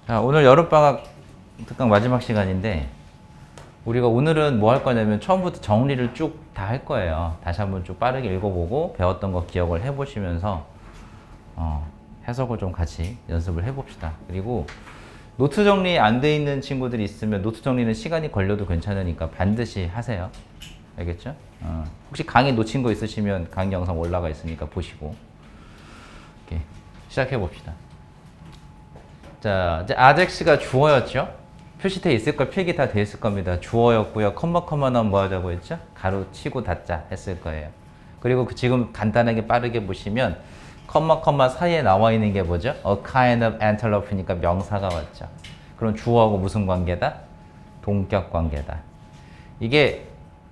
자, 오늘 여름방학 특강 마지막 시간인데 우리가 오늘은 뭐 할 거냐면 처음부터 정리를 쭉 다 할 거예요. 다시 한번 쭉 빠르게 읽어보고 배웠던 거 기억을 해보시면서 해석을 좀 같이 연습을 해봅시다. 그리고 노트 정리 안 돼 있는 친구들이 있으면 노트 정리는 시간이 걸려도 괜찮으니까 반드시 하세요. 알겠죠? 혹시 강의 놓친 거 있으시면 강의 영상 올라가 있으니까 보시고 이렇게 시작해 봅시다. 자, 이제 아젝스가 주어였죠? 표시돼 있을 걸 필기 다 돼 있을 겁니다. 주어였고요. 컴마는 뭐 하자고 했죠? 가로 치고 닫자 했을 거예요. 그리고 지금 간단하게 빠르게 보시면 컴마 사이에 나와 있는 게 뭐죠? A kind of antelope니까 명사가 왔죠. 그럼 주어하고 무슨 관계다? 동격 관계다. 이게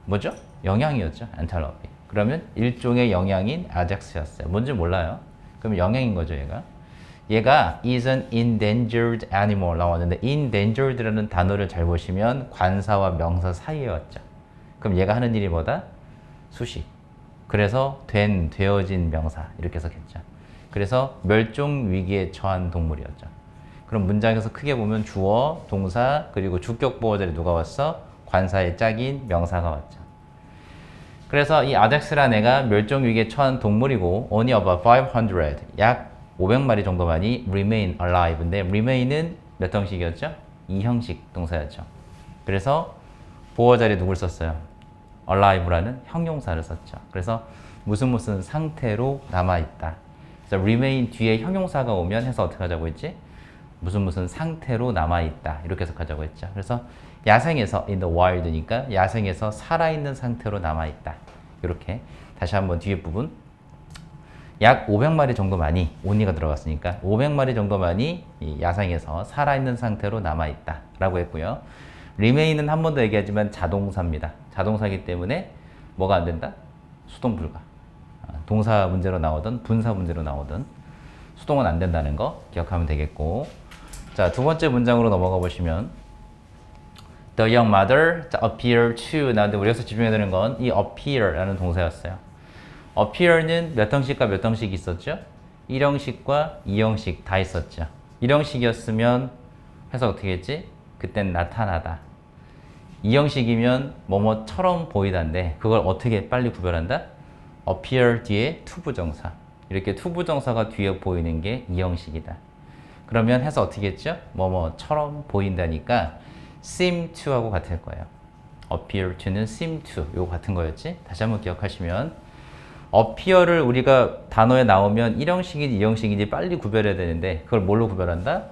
뭐죠? 영향이었죠. antelope. 그러면 일종의 영향인 아젝스였어요. 뭔지 몰라요. 그럼 영향인 거죠, 얘가 is an endangered animal 나왔는데 endangered라는 단어를 잘 보시면 관사와 명사 사이에 왔죠. 그럼 얘가 하는 일이 뭐다? 수식. 그래서 되어진 명사 이렇게 해석했죠. 그래서 멸종 위기에 처한 동물이었죠. 그럼 문장에서 크게 보면 주어, 동사, 그리고 주격 보호 자리 누가 왔어? 관사의 짝인 명사가 왔죠. 그래서 이 아젝스라는 애가 멸종 위기에 처한 동물이고 only about 500, 약 500마리 정도만이 remain alive인데 remain은 몇 형식이었죠? 2형식 동사였죠. 그래서 보호 자리에 누굴 썼어요? alive라는 형용사를 썼죠. 그래서 무슨 상태로 남아있다. 그래서 remain 뒤에 형용사가 오면 해서 어떻게 하자고 했지? 무슨 상태로 남아있다. 이렇게 해석하자고 했죠. 그래서 야생에서 in the wild니까 야생에서 살아있는 상태로 남아있다. 이렇게 다시 한번 뒤에 부분 약 500마리 정도만이 only가 들어갔으니까 500마리 정도만이 이 야생에서 살아있는 상태로 남아있다 라고 했고요. remain은 한 번 더 얘기하지만 자동사입니다. 자동사이기 때문에 뭐가 안 된다? 수동 불가. 동사 문제로 나오든 분사 문제로 나오든 수동은 안 된다는 거 기억하면 되겠고, 자, 두 번째 문장으로 넘어가 보시면 The young mother appear to 나는데 우리 여기서 집중해야 되는 건 이 appear라는 동사였어요. appear는 몇 형식과 몇 형식이 있었죠? 1형식과 2형식 다 있었죠. 1형식이었으면 해서 어떻게 했지? 그땐 나타나다. 2형식이면 뭐뭐처럼 보이다인데 그걸 어떻게 빨리 구별한다? appear 뒤에 투부정사. 이렇게 투부정사가 뒤에 보이는 게 2형식이다. 그러면 해서 어떻게 했죠? 뭐뭐처럼 보인다니까 seem to 하고 같을 거예요. appear to는 seem to 요거 같은 거였지? 다시 한번 기억하시면 appear를 우리가 단어에 나오면 1형식인지 2형식인지 빨리 구별해야 되는데 그걸 뭘로 구별한다?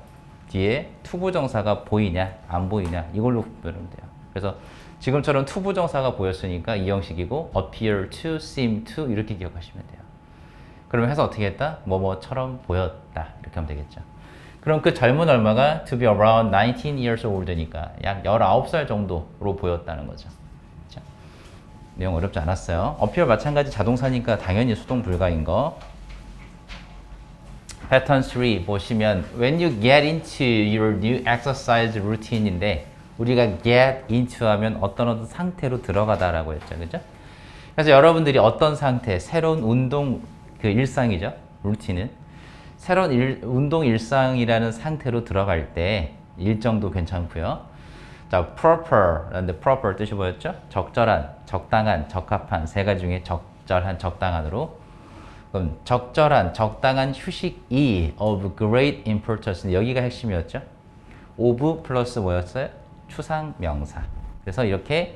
뒤에 투부정사가 보이냐 안 보이냐 이걸로 구별하면 돼요. 그래서 지금처럼 투부정사가 보였으니까 2형식이고 appear to, seem to 이렇게 기억하시면 돼요. 그러면 해서 어떻게 했다? 뭐뭐처럼 보였다 이렇게 하면 되겠죠. 그럼 그 젊은 얼마가 to be around 19 years old니까 약 19살 정도로 보였다는 거죠. 그렇죠? 내용 어렵지 않았어요. appear 마찬가지 자동사니까 당연히 수동 불가인 거. 패턴 3 보시면 when you get into your new exercise routine인데 우리가 get into 하면 어떤 상태로 들어가다라고 했죠. 그죠? 그래서 여러분들이 어떤 상태, 새로운 운동 그 일상이죠. 루틴은 새로운 운동 일상이라는 상태로 들어갈 때 일정도 괜찮고요. 자, proper라는데 proper 뜻이 뭐였죠? 적절한, 적당한, 적합한 세 가지 중에 적절한, 적당한으로. 그럼 적절한, 적당한 휴식이 of great importance 여기가 핵심이었죠. of 플러스 뭐였어요? 추상명사. 그래서 이렇게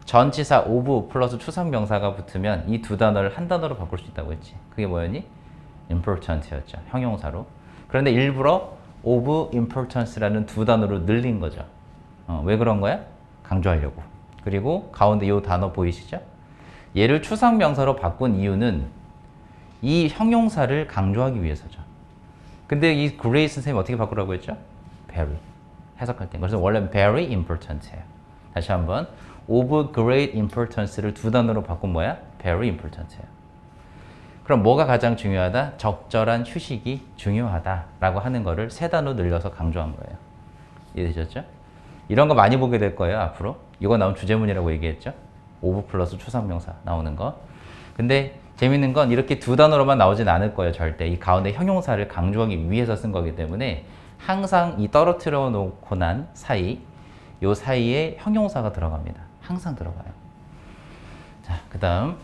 전치사 of 플러스 추상명사가 붙으면 이 두 단어를 한 단어로 바꿀 수 있다고 했지. 그게 뭐였니? important였죠. 형용사로. 그런데 일부러 of importance라는 두 단어로 늘린 거죠. 왜 그런 거야? 강조하려고. 그리고 가운데 이 단어 보이시죠? 얘를 추상명사로 바꾼 이유는 이 형용사를 강조하기 위해서죠. 근데 이 great 선생님이 어떻게 바꾸라고 했죠? very. 해석할 때. 그래서 원래는 very important예요. 다시 한번 of great importance를 두 단어로 바꾼 뭐야? very important예요. 그럼 뭐가 가장 중요하다? 적절한 휴식이 중요하다라고 하는 거를 세 단어 늘려서 강조한 거예요. 이해되셨죠? 이런 거 많이 보게 될 거예요, 앞으로. 이거 나온 주제문이라고 얘기했죠? of 플러스 추상명사 나오는 거. 근데 재밌는 건 이렇게 두 단어로만 나오진 않을 거예요, 절대. 이 가운데 형용사를 강조하기 위해서 쓴 거기 때문에 항상 이 떨어뜨려 놓고 난 사이, 요 사이에 형용사가 들어갑니다. 항상 들어가요. 자, 그 다음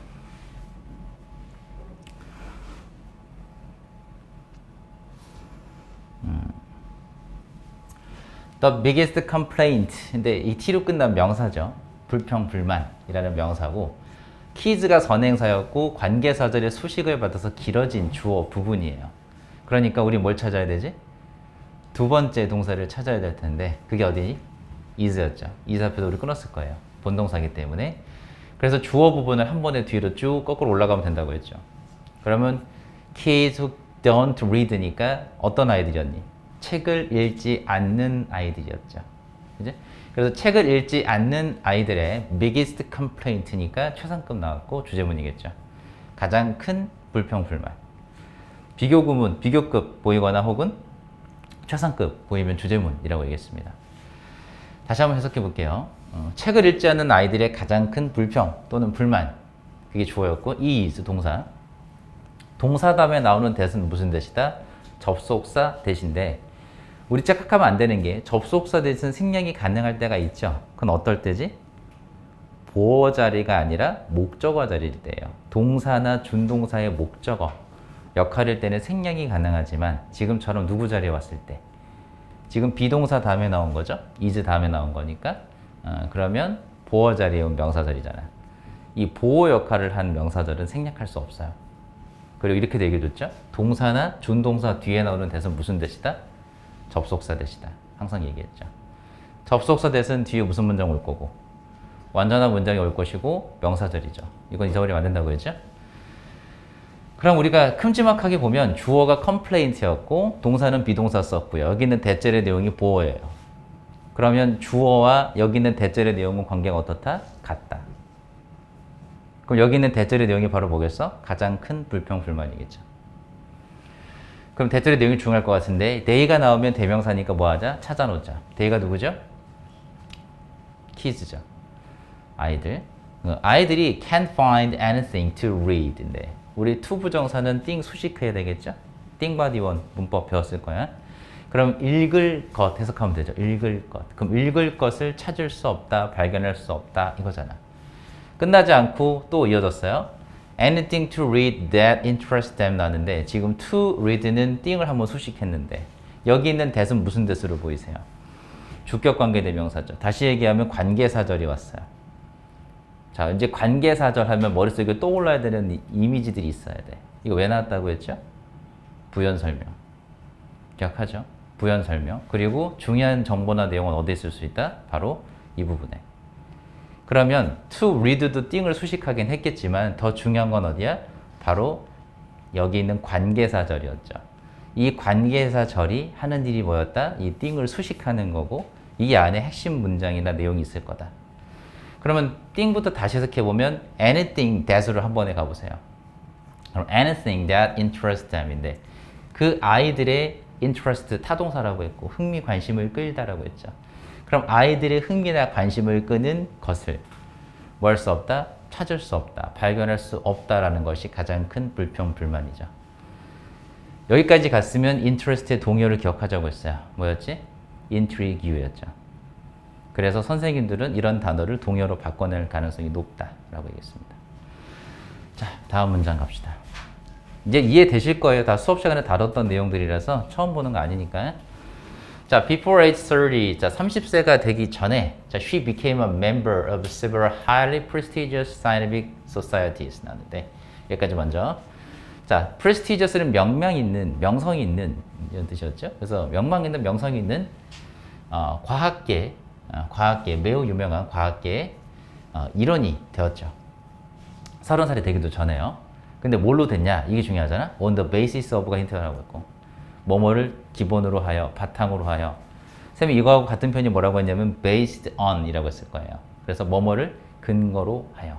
The biggest complaint. 근데 이 t로 끝난 명사죠. 불평, 불만이라는 명사고 키즈가 선행사였고 관계사절의 수식을 받아서 길어진 주어 부분이에요. 그러니까 우리 뭘 찾아야 되지? 두 번째 동사를 찾아야 될 텐데 그게 어디니? is였죠. is 앞에서 우리 끊었을 거예요. 본동사이기 때문에. 그래서 주어 부분을 한 번에 뒤로 쭉 거꾸로 올라가면 된다고 했죠. 그러면 kids who don't read니까 어떤 아이들이었니? 책을 읽지 않는 아이들이었죠. 그죠? 그래서 책을 읽지 않는 아이들의 biggest complaint니까 최상급 나왔고 주제문이겠죠. 가장 큰 불평, 불만. 비교구문, 비교급 보이거나 혹은 최상급 보이면 주제문이라고 얘기했습니다. 다시 한번 해석해 볼게요. 책을 읽지 않는 아이들의 가장 큰 불평 또는 불만. 그게 주어였고 is 동사. 동사 다음에 나오는 대는 무슨 대시다? 접속사 대신데 우리 착각하면 안 되는 게 접속사 대신 생략이 가능할 때가 있죠. 그건 어떨 때지? 보어 자리가 아니라 목적어 자리일 때예요. 동사나 준동사의 목적어 역할일 때는 생략이 가능하지만 지금처럼 누구 자리에 왔을 때 지금 비동사 다음에 나온 거죠. is 다음에 나온 거니까 그러면 보어 자리에 온 명사절이잖아. 이 보어 역할을 한 명사절은 생략할 수 없어요. 그리고 이렇게 얘기해줬죠. 동사나 준동사 뒤에 나오는 대는 무슨 대시다? 접속사 대시다. 항상 얘기했죠. 접속사 대는 뒤에 무슨 문장 올 거고 완전한 문장이 올 것이고 명사절이죠. 이건 잊어버리면 안 된다고 했죠. 그럼 우리가 큼지막하게 보면 주어가 complaint였고 동사는 비동사 썼고요. 여기 있는 대절의 내용이 보어예요. 그러면 주어와 여기 있는 대절의 내용은 관계가 어떻다? 같다. 그럼 여기 있는 대절의 내용이 바로 뭐겠어? 가장 큰 불평, 불만이겠죠. 그럼 대절의 내용이 중요할 것 같은데 they가 나오면 대명사니까 뭐 하자? 찾아놓자. they가 누구죠? kids죠. 아이들. 아이들이 can't find anything to read인데 우리 to 부정사는 띵 수식해야 되겠죠? 띵과 디원 문법 배웠을 거야. 그럼 읽을 것 해석하면 되죠. 읽을 것. 그럼 읽을 것을 찾을 수 없다, 발견할 수 없다 이거잖아. 끝나지 않고 또 이어졌어요. Anything to read that interests them 나왔는데 지금 to read는 띵을 한번 수식했는데 여기 있는 that은 무슨 that으로 보이세요? 주격관계 대명사죠. 다시 얘기하면 관계사절이 왔어요. 자, 이제 관계사절 하면 머릿속에 떠올라야 되는 이미지들이 있어야 돼. 이거 왜 나왔다고 했죠? 부연설명. 기억하죠? 부연설명. 그리고 중요한 정보나 내용은 어디에 쓸 수 있다? 바로 이 부분에. 그러면 to read도 띵을 수식하긴 했겠지만 더 중요한 건 어디야? 바로 여기 있는 관계사절이었죠. 이 관계사절이 하는 일이 뭐였다? 이 띵을 수식하는 거고 이 안에 핵심 문장이나 내용이 있을 거다. 그러면 띵부터 다시 해석해보면 anything that으로 한 번에 가보세요. 그럼 anything that interests them인데 그 아이들의 interest 타동사라고 했고 흥미, 관심을 끌다라고 했죠. 그럼 아이들의 흥미나 관심을 끄는 것을 뭐 할 수 없다? 찾을 수 없다. 발견할 수 없다라는 것이 가장 큰 불평, 불만이죠. 여기까지 갔으면 interest의 동요를 기억하자고 했어요. 뭐였지? intrigue였죠. 그래서 선생님들은 이런 단어를 동요로 바꿔낼 가능성이 높다라고 얘기했습니다. 자, 다음 문장 갑시다. 이제 이해되실 거예요. 다 수업 시간에 다뤘던 내용들이라서 처음 보는 거 아니니까. 자, before age 30, 자, 30세가 되기 전에, 자, she became a member of several highly prestigious scientific societies 나왔는데, 여기까지 먼저. 자, prestigious는 명명 있는, 명성이 있는 이런 뜻이었죠. 그래서 명망 있는, 명성이 있는 과학계, 매우 유명한 과학계의 일원이 되었죠. 30살이 되기도 전에요. 근데 뭘로 됐냐? 이게 중요하잖아. On the basis of가 힌트가 나오고 있고 뭐뭐를 기본으로 하여, 바탕으로 하여. 쌤이 이거하고 같은 편이 뭐라고 했냐면 based on 이라고 했을 거예요. 그래서 뭐뭐를 근거로 하여.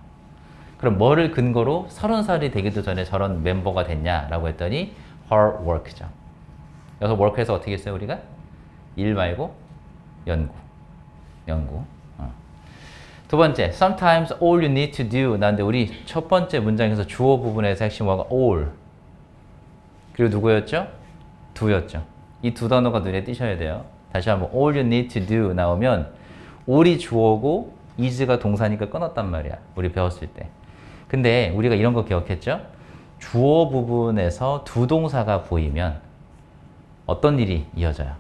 그럼 뭐를 근거로 30살이 되기도 전에 저런 멤버가 됐냐라고 했더니 her work죠. 여기서 work에서 어떻게 했어요 우리가? 일 말고 연구. 두 번째, sometimes all you need to do. 나는데 우리 첫 번째 문장에서 주어 부분에서 핵심 뭐가 all. 그리고 누구였죠? do였죠. 이 두 단어가 눈에 띄셔야 돼요. 다시 한번 all you need to do 나오면 all이 주어고 is가 동사니까 끊었단 말이야. 우리 배웠을 때. 근데 우리가 이런 거 기억했죠? 주어 부분에서 두 동사가 보이면 어떤 일이 이어져요?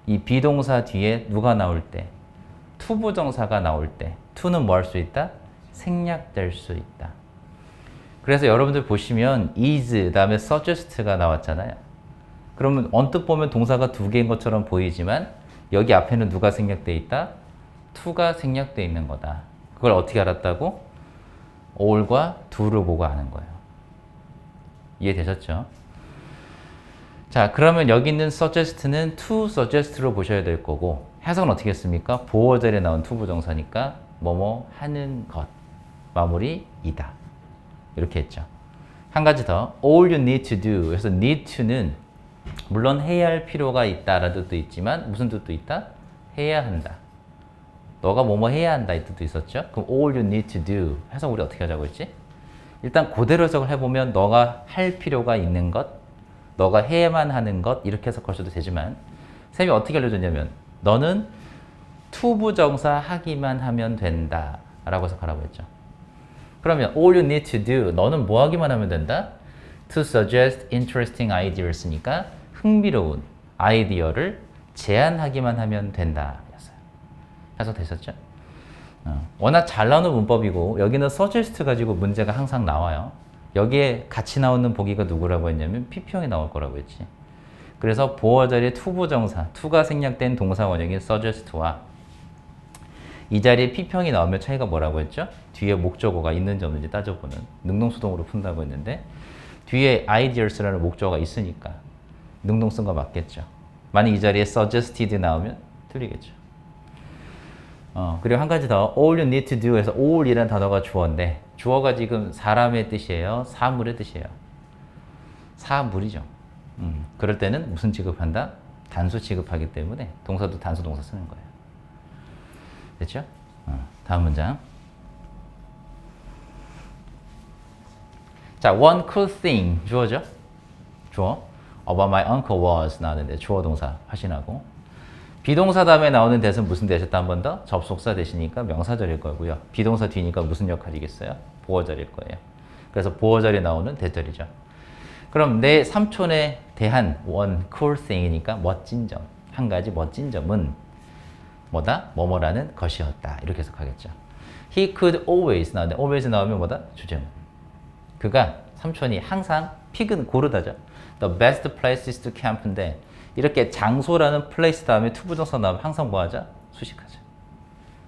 이 비동사 뒤에 누가 나올 때? 투부정사가 나올 때 to는 뭐 할 수 있다? 생략될 수 있다. 그래서 여러분들 보시면 is 다음에 suggest가 나왔잖아요. 그러면 언뜻 보면 동사가 두 개인 것처럼 보이지만 여기 앞에는 누가 생략돼 있다? to가 생략돼 있는 거다. 그걸 어떻게 알았다고? all과 do를 보고 아는 거예요. 이해되셨죠? 자, 그러면 여기 있는 suggest는 to suggest로 보셔야 될 거고 해석은 어떻게 했습니까? 보어절에 나온 투부정사니까 뭐뭐 하는 것 마무리 이다. 이렇게 했죠. 한 가지 더 all you need to do 그래서 need to는 물론 해야 할 필요가 있다라는 뜻도 있지만 무슨 뜻도 있다? 해야 한다. 너가 뭐뭐 해야 한다 이 뜻도 있었죠. 그럼 all you need to do 해석 우리 어떻게 하자고 했지? 일단 그대로 해석을 해보면 너가 할 필요가 있는 것 너가 해야만 하는 것 이렇게 해석하셔도 되지만 쌤이 어떻게 알려줬냐면 너는 투부정사 하기만 하면 된다 라고 해석하라고 했죠. 그러면 all you need to do 너는 뭐 하기만 하면 된다? To suggest interesting ideas니까 흥미로운 아이디어를 제안하기만 하면 된다 였어요. 해석되셨죠? 워낙 잘 나오는 문법이고 여기는 suggest 가지고 문제가 항상 나와요. 여기에 같이 나오는 보기가 누구라고 했냐면 PP형이 나올 거라고 했지. 그래서 보어 자리에 투부정사, to가 생략된 동사 원형인 suggest와 이 자리에 P형이 나오면 차이가 뭐라고 했죠? 뒤에 목적어가 있는지 없는지 따져보는 능동수동으로 푼다고 했는데 뒤에 ideas라는 목적어가 있으니까 능동 쓴 거 맞겠죠. 만약 이 자리에 suggested 나오면 틀리겠죠. 그리고 한 가지 더 all you need to do 해서 all이라는 단어가 주어인데 주어가 지금 사람의 뜻이에요? 사물의 뜻이에요? 사물이죠. 그럴 때는 무슨 취급한다? 단수 취급하기 때문에 동사도 단수 동사 쓰는 거예요. 됐죠? 다음 문장. 자, one cool thing 주어죠? 주어. About my uncle was 나왔는데 주어 동사 확인하고 비동사 다음에 나오는 대신 무슨 대셨다 한 번 더? 접속사 대시니까 명사절일 거고요. 비동사 뒤니까 무슨 역할이겠어요? 보어절일 거예요. 그래서 보어절에 나오는 대절이죠. 그럼 내 삼촌에 대한 one cool thing이니까 멋진 점. 한 가지 멋진 점은 뭐다? 뭐뭐라는 것이었다. 이렇게 해석하겠죠. He could always 나오는데 always 나오면 뭐다? 주제문. 그가 삼촌이 항상 픽은 고르다죠. The best places to camp인데 이렇게 장소라는 place 다음에 투부정사 나오면 항상 뭐 하자? 수식하죠.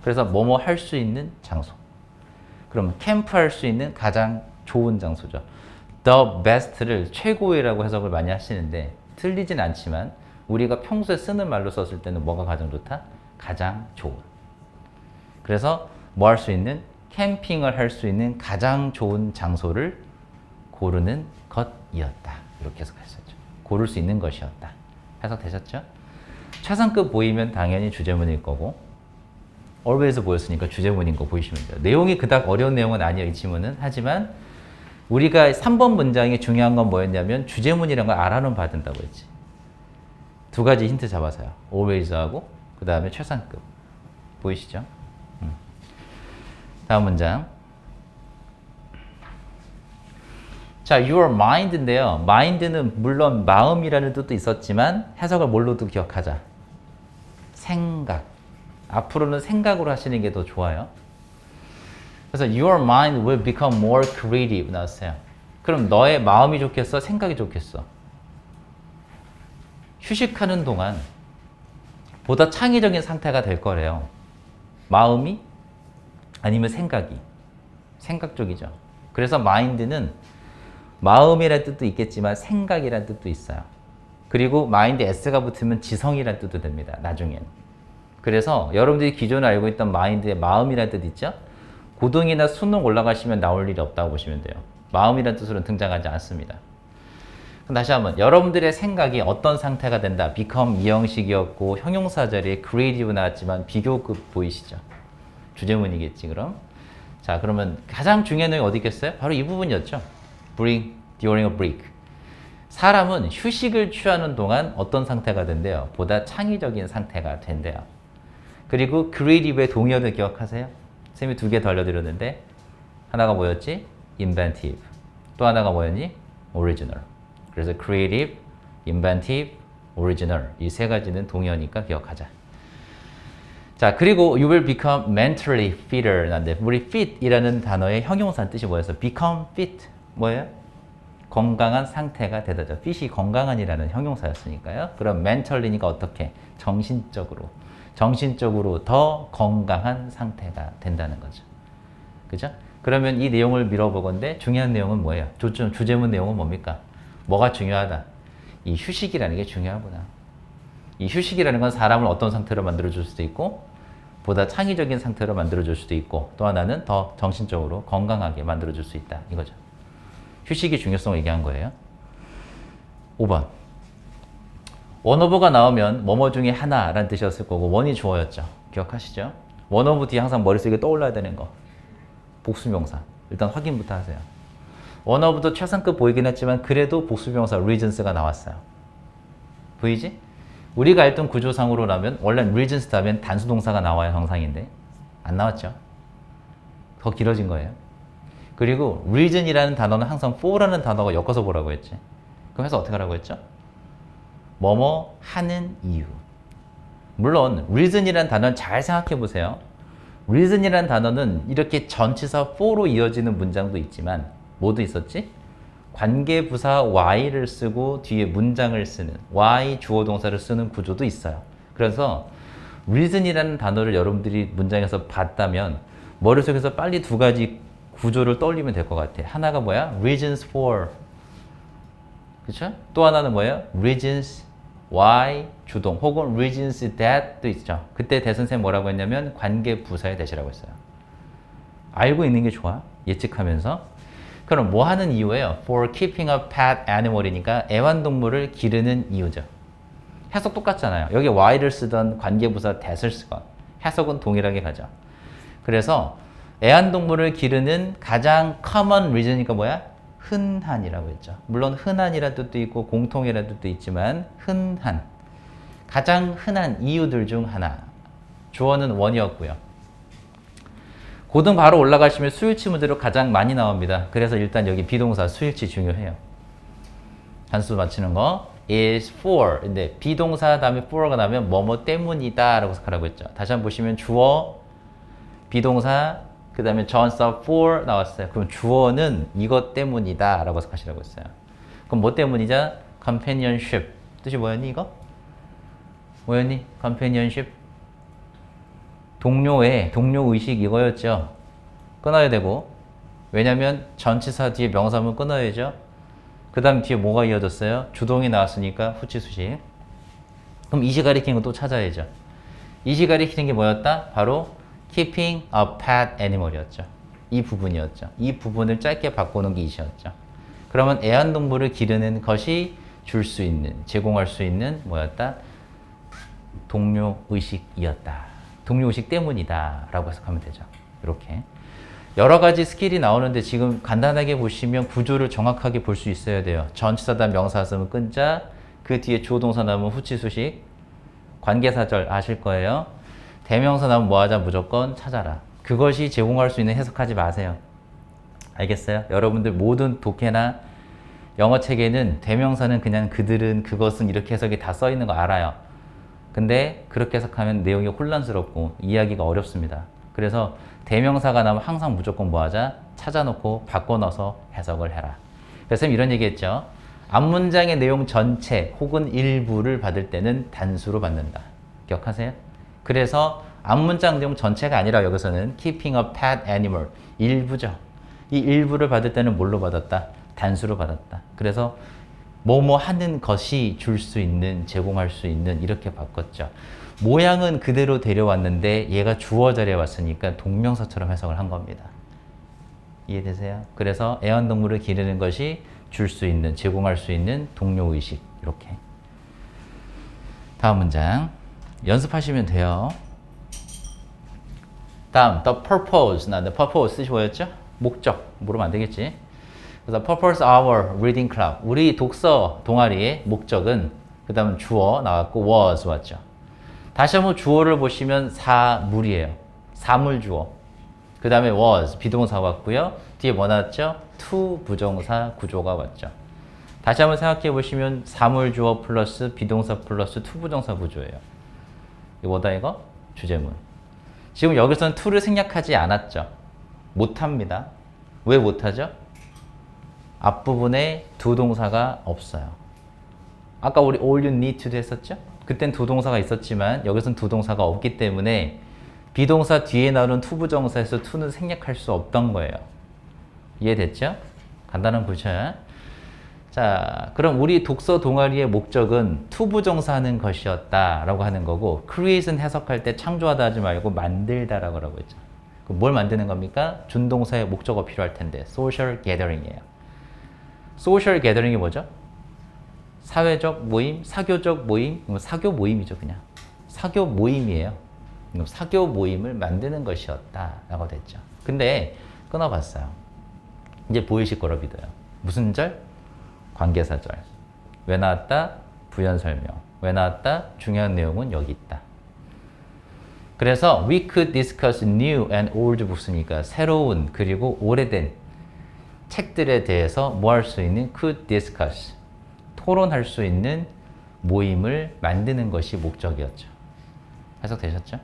그래서 뭐뭐 할 수 있는 장소. 그럼 캠프 할 수 있는 가장 좋은 장소죠. The best를 최고의라고 해석을 많이 하시는데 틀리진 않지만 우리가 평소에 쓰는 말로 썼을 때는 뭐가 가장 좋다? 가장 좋은. 그래서 뭐 할 수 있는? 캠핑을 할 수 있는 가장 좋은 장소를 고르는 것이었다. 이렇게 해석했었죠. 고를 수 있는 것이었다. 해석되셨죠? 최상급 보이면 당연히 주제문일 거고 always 보였으니까 주제문인 거 보이시면 돼요. 내용이 그닥 어려운 내용은 아니에요. 이 지문은. 하지만 우리가 3번 문장이 중요한 건 뭐였냐면 주제문이라는 걸 알아는 받는다고 했지. 두 가지 힌트 잡아서요. always하고 그 다음에 최상급. 보이시죠? 다음 문장. 자, your mind인데요. mind는 물론 마음이라는 뜻도 있었지만 해석을 뭘로도 기억하자. 생각. 앞으로는 생각으로 하시는 게 더 좋아요. 그래서 your mind will become more creative 나왔어요. 그럼 너의 마음이 좋겠어? 생각이 좋겠어? 휴식하는 동안 보다 창의적인 상태가 될 거래요. 마음이 아니면 생각이. 생각 쪽이죠. 그래서 mind는 마음이라는 뜻도 있겠지만 생각이라는 뜻도 있어요. 그리고 마인드 S가 붙으면 지성이라는 뜻도 됩니다. 나중엔. 그래서 여러분들이 기존에 알고 있던 마인드의 마음이라는 뜻 있죠? 고등이나 수능 올라가시면 나올 일이 없다고 보시면 돼요. 마음이라는 뜻으로는 등장하지 않습니다. 그럼 다시 한번 여러분들의 생각이 어떤 상태가 된다. become 이 형식이었고 형용사 자리에 creative 나왔지만 비교급 보이시죠? 주제문이겠지 그럼. 자, 그러면 가장 중요한 내용이 어디 있겠어요? 바로 이 부분이었죠. bring during a break. 사람은 휴식을 취하는 동안 어떤 상태가 된대요? 보다 창의적인 상태가 된대요. 그리고 creative의 동의어들 기억하세요? 쌤이 두 개 더 알려드렸는데 하나가 뭐였지? inventive. 또 하나가 뭐였니? original. 그래서 creative, inventive, original 이 세 가지는 동의어니까 기억하자. 자, 그리고 you will become mentally fitter 난데 우리 fit이라는 단어의 형용사 뜻이 뭐였어? become fit 뭐예요? 건강한 상태가 되다죠. fit이 건강한이라는 형용사였으니까요. 그럼 mentally니까 어떻게? 정신적으로 더 건강한 상태가 된다는 거죠. 그죠? 그러면 이 내용을 밀어보건데 중요한 내용은 뭐예요? 주제문 내용은 뭡니까? 뭐가 중요하다? 이 휴식이라는 게 중요하구나. 이 휴식이라는 건 사람을 어떤 상태로 만들어줄 수도 있고 보다 창의적인 상태로 만들어줄 수도 있고 또 하나는 더 정신적으로 건강하게 만들어줄 수 있다. 이거죠. 휴식의 중요성을 얘기한 거예요. 5번. 원오브가 나오면 뭐뭐 중에 하나라는 뜻이었을 거고 원이 주어였죠. 기억하시죠? 원오브 뒤에 항상 머릿속에 떠올라야 되는 거. 복수명사. 일단 확인부터 하세요. 원오브도 최상급 보이긴 했지만 그래도 복수명사 reasons가 나왔어요. 보이지? 우리가 알던 구조상으로라면 원래 reasons 다음엔 단수동사가 나와야 정상인데 안 나왔죠. 더 길어진 거예요. 그리고 reason이라는 단어는 항상 for라는 단어가 엮어서 보라고 했지. 그럼 해서 어떻게 하라고 했죠? 뭐뭐 하는 이유. 물론 reason이라는 단어는 잘 생각해 보세요. reason이라는 단어는 이렇게 전치사 for로 이어지는 문장도 있지만 뭐도 있었지? 관계부사 y를 쓰고 뒤에 문장을 쓰는 y 주어 동사를 쓰는 구조도 있어요. 그래서 reason이라는 단어를 여러분들이 문장에서 봤다면 머릿속에서 빨리 두 가지 구조를 떠올리면 될 것 같아. 하나가 뭐야? reasons for. 그쵸? 또 하나는 뭐예요? reasons why 주동 혹은 reasons that도 있죠. 그때 대선생님 뭐라고 했냐면 관계부사의 대시라고 했어요. 알고 있는 게 좋아. 예측하면서. 그럼 뭐 하는 이유예요? For keeping a pet animal이니까 애완동물을 기르는 이유죠. 해석 똑같잖아요. 여기 why를 쓰던 관계부사 that을 쓰건 해석은 동일하게 가죠. 그래서 애완동물을 기르는 가장 common reason이니까 뭐야? 흔한이라고 했죠. 물론 흔한이라는 뜻도 있고 공통이라는 뜻도 있지만 흔한 가장 흔한 이유들 중 하나. 주어는 원이었고요. 고등 바로 올라가시면 수일치 문제로 가장 많이 나옵니다. 그래서 일단 여기 비동사 수일치 중요해요. 단수 맞추는 거 is for. 근데 비동사 다음에 for가 나면 뭐뭐 때문이다 라고 생각하라고 했죠. 다시 한번 보시면 주어, 비동사, 그 다음에 전사 for 나왔어요. 그럼 주어는 이것 때문이다 라고 생각하시라고 했어요. 그럼 뭐 때문이죠? companionship. 뜻이 뭐였니 이거? 뭐였니? companionship. 동료의식 이거였죠. 끊어야 되고 왜냐면 전치사 뒤에 명사문 끊어야죠. 그 다음 뒤에 뭐가 이어졌어요? 주동이 나왔으니까 후치수식. 그럼 이시 가리키는 거 또 찾아야죠. 이시 가리키는 게 뭐였다? 바로 keeping a pet animal이었죠. 이 부분이었죠. 이 부분을 짧게 바꾸는 게 이시였죠. 그러면 애완동물을 기르는 것이 줄 수 있는, 제공할 수 있는 뭐였다? 동료의식이었다. 동료의식 때문이다 라고 해석하면 되죠. 이렇게 여러 가지 스킬이 나오는데 지금 간단하게 보시면 구조를 정확하게 볼 수 있어야 돼요. 전치사다 명사 쓰면 끈자, 그 뒤에 주어동사 나오면 후치수식, 관계사절 아실 거예요. 대명사 나오면 뭐하자? 무조건 찾아라. 그것이 제공할 수 있는 해석하지 마세요. 알겠어요? 여러분들 모든 독해나 영어 책에는 대명사는 그냥 그들은, 그것은 이렇게 해석이 다 써 있는 거 알아요. 근데 그렇게 해석하면 내용이 혼란스럽고 이해하기가 어렵습니다. 그래서 대명사가 나오면 항상 무조건 뭐하자? 찾아놓고 바꿔넣어서 해석을 해라. 그래서 이런 얘기했죠. 앞문장의 내용 전체 혹은 일부를 받을 때는 단수로 받는다. 기억하세요? 그래서 앞문장 내용 전체가 아니라 여기서는 keeping a pet animal 일부죠. 이 일부를 받을 때는 뭘로 받았다? 단수로 받았다. 그래서 뭐뭐 하는 것이 줄 수 있는, 제공할 수 있는 이렇게 바꿨죠. 모양은 그대로 데려왔는데 얘가 주어 자리에 왔으니까 동명사처럼 해석을 한 겁니다. 이해되세요? 그래서 애완동물을 기르는 것이 줄 수 있는, 제공할 수 있는 동료의식 이렇게. 다음 문장 연습하시면 돼요. 다음 the purpose. the purpose 뜻이 뭐였죠? 목적. 물으면 안 되겠지. 그래서 purpose our reading club. 우리 독서 동아리의 목적은 그 다음 주어 나왔고 was 왔죠. 다시 한번 주어를 보시면 사물이에요. 사물 주어. 그 다음에 was 비동사 왔고요. 뒤에 뭐 나왔죠? to 부정사 구조가 왔죠. 다시 한번 생각해 보시면 사물 주어 플러스 비동사 플러스 to 부정사 구조예요. 이거 뭐다 이거? 주제문. 지금 여기서는 to를 생략하지 않았죠. 못합니다. 왜 못하죠? 앞부분에 두 동사가 없어요. 아까 우리 all you need to도 했었죠? 그땐 두 동사가 있었지만 여기서는 두 동사가 없기 때문에 비동사 뒤에 나오는 to 부정사에서 to는 생략할 수 없던 거예요. 이해됐죠? 간단한 구조야. 자, 그럼 우리 독서 동아리의 목적은 to 부정사하는 것이었다라고 하는 거고 create는 해석할 때 창조하다 하지 말고 만들다라고 하고 있죠. 그럼 뭘 만드는 겁니까? 준동사의 목적어 필요할 텐데 social gathering이에요. social gathering이 뭐죠? 사회적 모임, 사교적 모임, 사교 모임이죠 그냥. 사교 모임이에요. 사교 모임을 만드는 것이었다라고 됐죠. 근데 끊어봤어요. 이제 보이실 거라 믿어요. 무슨 절? 관계사절. 왜 나왔다? 부연 설명. 왜 나왔다? 중요한 내용은 여기 있다. 그래서 we could discuss new and old books니까 새로운 그리고 오래된 책들에 대해서 뭐 할 수 있는 could discuss. 토론할 수 있는 모임을 만드는 것이 목적이었죠. 해석되셨죠?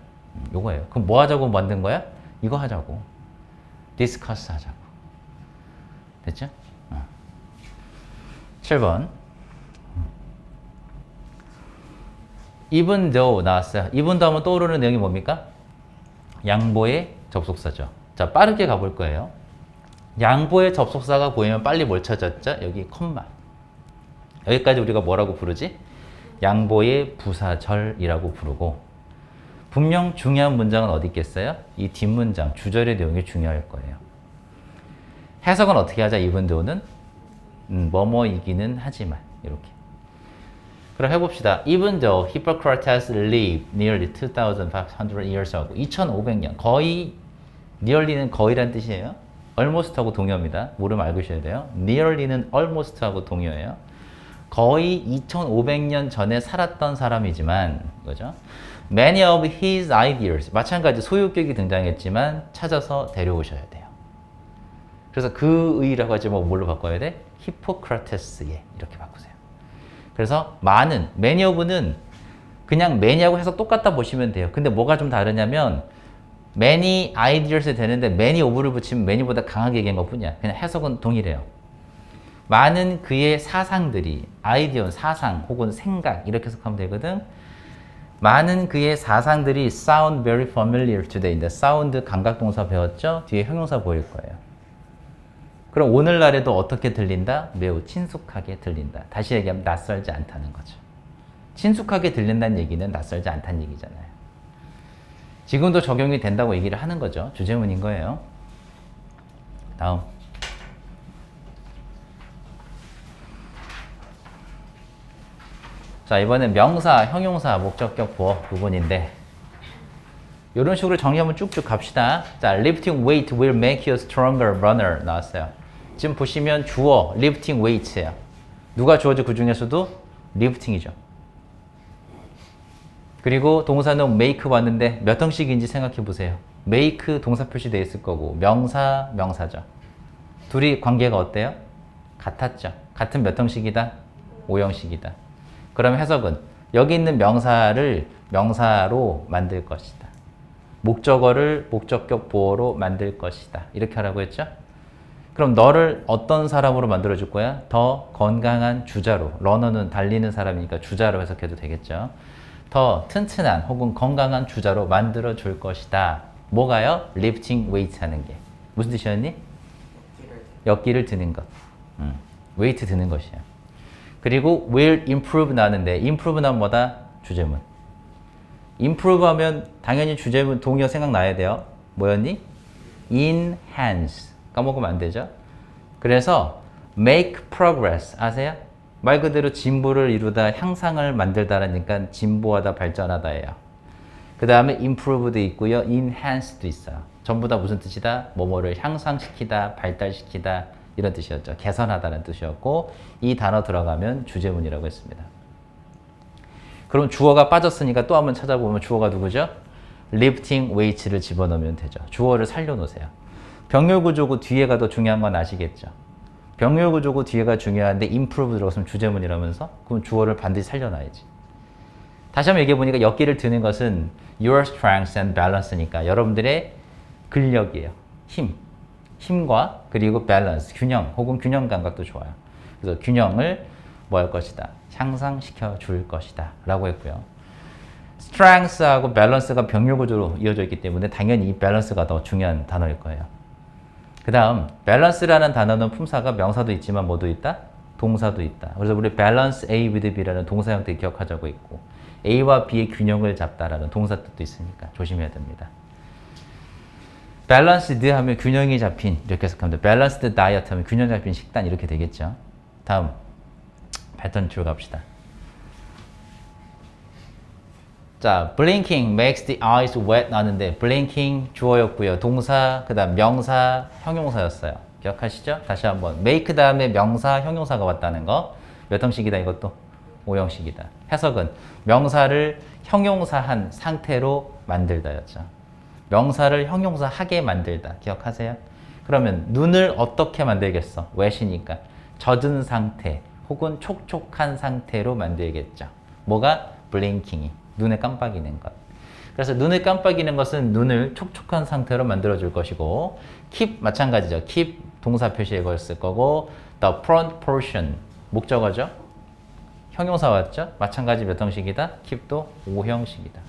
요거예요. 그럼 뭐 하자고 만든 거야? 이거 하자고. discuss 하자고. 됐죠? 7번. even though 나왔어요. even though 하면 떠오르는 내용이 뭡니까? 양보의 접속사죠. 자, 빠르게 가볼 거예요. 양보의 접속사가 보이면 빨리 뭘 찾았죠? 여기 콤마. 여기까지 우리가 뭐라고 부르지? 양보의 부사절이라고 부르고 분명 중요한 문장은 어디 있겠어요? 이 뒷문장, 주절의 내용이 중요할 거예요. 해석은 어떻게 하자? even though는 뭐뭐이기는 하지만 이렇게. 그럼 해봅시다. Even though Hippocrates lived nearly 2,500 years ago. 2,500년. 거의, nearly는 거의란 뜻이에요. almost하고 동의어입니다. 모르면 알고 계셔야 돼요. nearly는 almost하고 동의어예요. 거의 2,500년 전에 살았던 사람이지만, 그죠? Many of his ideas. 마찬가지 소유격이 등장했지만 찾아서 데려오셔야 돼요. 그래서 그 의라고 하지 뭐 뭘로 바꿔야 돼? 히포크라테스에 이렇게 바꾸세요. 그래서 많은, many of는 그냥 many하고 해서 똑같다 보시면 돼요. 근데 뭐가 좀 다르냐면 many ideas에 되는데 many of를 붙이면 many보다 강하게 얘기한 것 뿐이야. 그냥 해석은 동일해요. 많은 그의 사상들이, 아이디어, 사상 혹은 생각 이렇게 해석하면 되거든. 많은 그의 사상들이 sound very familiar today인데 sound 감각동사 배웠죠? 뒤에 형용사 보일 거예요. 그럼 오늘날에도 어떻게 들린다? 매우 친숙하게 들린다. 다시 얘기하면 낯설지 않다는 거죠. 친숙하게 들린다는 얘기는 낯설지 않다는 얘기잖아요. 지금도 적용이 된다고 얘기를 하는 거죠. 주제문인 거예요. 다음. 자, 이번엔 명사, 형용사, 목적격, 보어 부분인데 이런 식으로 정리 한번 쭉쭉 갑시다. 자, lifting weight will make you a stronger runner 나왔어요. 지금 보시면 주어, lifting weight예요. 누가 주어죠? 그 중에서도 lifting이죠. 그리고 동사는 make 왔는데 몇 형식인지 생각해 보세요. make 동사 표시되어 있을 거고 명사, 명사죠. 둘이 관계가 어때요? 같았죠. 같은 몇 형식이다? 5형식이다. 그럼 해석은 여기 있는 명사를 명사로 만들 것이다. 목적어를 목적격 보어로 만들 것이다. 이렇게 하라고 했죠? 그럼 너를 어떤 사람으로 만들어줄 거야? 더 건강한 주자로. 러너는 달리는 사람이니까 주자로 해석해도 되겠죠? 더 튼튼한 혹은 건강한 주자로 만들어줄 것이다. 뭐가요? lifting weight 하는 게. 무슨 뜻이었니? 역기를 드는 것. 웨이트 드는 것이야. 그리고 will improve 나왔는데 improve 나면 뭐다? 주제문. improve 하면 당연히 주제문 동의어 생각나야 돼요. 뭐였니? enhance. 까먹으면 안 되죠. 그래서 make progress 아세요? 말 그대로 진보를 이루다 향상을 만들다라니까 진보하다 발전하다예요. 그 다음에 improve도 있고요. enhance도 있어요. 전부 다 무슨 뜻이다? 뭐뭐를 향상시키다, 발달시키다 이런 뜻이었죠. 개선하다는 뜻이었고 이 단어 들어가면 주제문이라고 했습니다. 그럼 주어가 빠졌으니까 또 한번 찾아보면 주어가 누구죠? lifting weights를 집어넣으면 되죠. 주어를 살려놓으세요. 병렬구조고 뒤에가 더 중요한 건 아시겠죠? 병렬구조고 뒤에가 중요한데 improve 들어갔으면 주제문이라면서 그럼 주어를 반드시 살려놔야지. 다시 한번 얘기해보니까 엮기를 드는 것은 your strength and balance니까 여러분들의 근력이에요. 힘과 그리고 밸런스, 균형 혹은 균형 감각도 좋아요. 그래서 균형을 뭐 할 것이다? 향상시켜 줄 것이다 라고 했고요. strength하고 balance가 병렬구조로 이어져 있기 때문에 당연히 이 balance가 더 중요한 단어일 거예요. 그 다음 balance라는 단어는 품사가 명사도 있지만 뭐도 있다? 동사도 있다. 그래서 우리 balance A with B라는 동사 형태 기억하자고 있고 A와 B의 균형을 잡다라는 동사 뜻도 있으니까 조심해야 됩니다. balanced 하면 균형이 잡힌 이렇게 해석합니다. balanced diet 하면 균형 잡힌 식단 이렇게 되겠죠. 다음 패턴 들어갑시다. 자, blinking makes the eyes wet 나는데 blinking 주어였고요. 동사, 그 다음 명사, 형용사였어요. 기억하시죠? 다시 한번 make 다음에 명사, 형용사가 왔다는 거. 몇 형식이다 이것도? 5형식이다. 해석은 명사를 형용사한 상태로 만들다였죠. 명사를 형용사하게 만들다. 기억하세요? 그러면 눈을 어떻게 만들겠어? wet이니까 젖은 상태 혹은 촉촉한 상태로 만들겠죠. 뭐가? blinking이. 눈에 깜빡이는 것. 그래서 눈을 깜빡이는 것은 눈을 촉촉한 상태로 만들어줄 것이고 keep 마찬가지죠. keep 동사 표시에 걸었을 거고 the front portion 목적어죠. 형용사 왔죠? 마찬가지 몇 형식이다? keep도 5형식이다.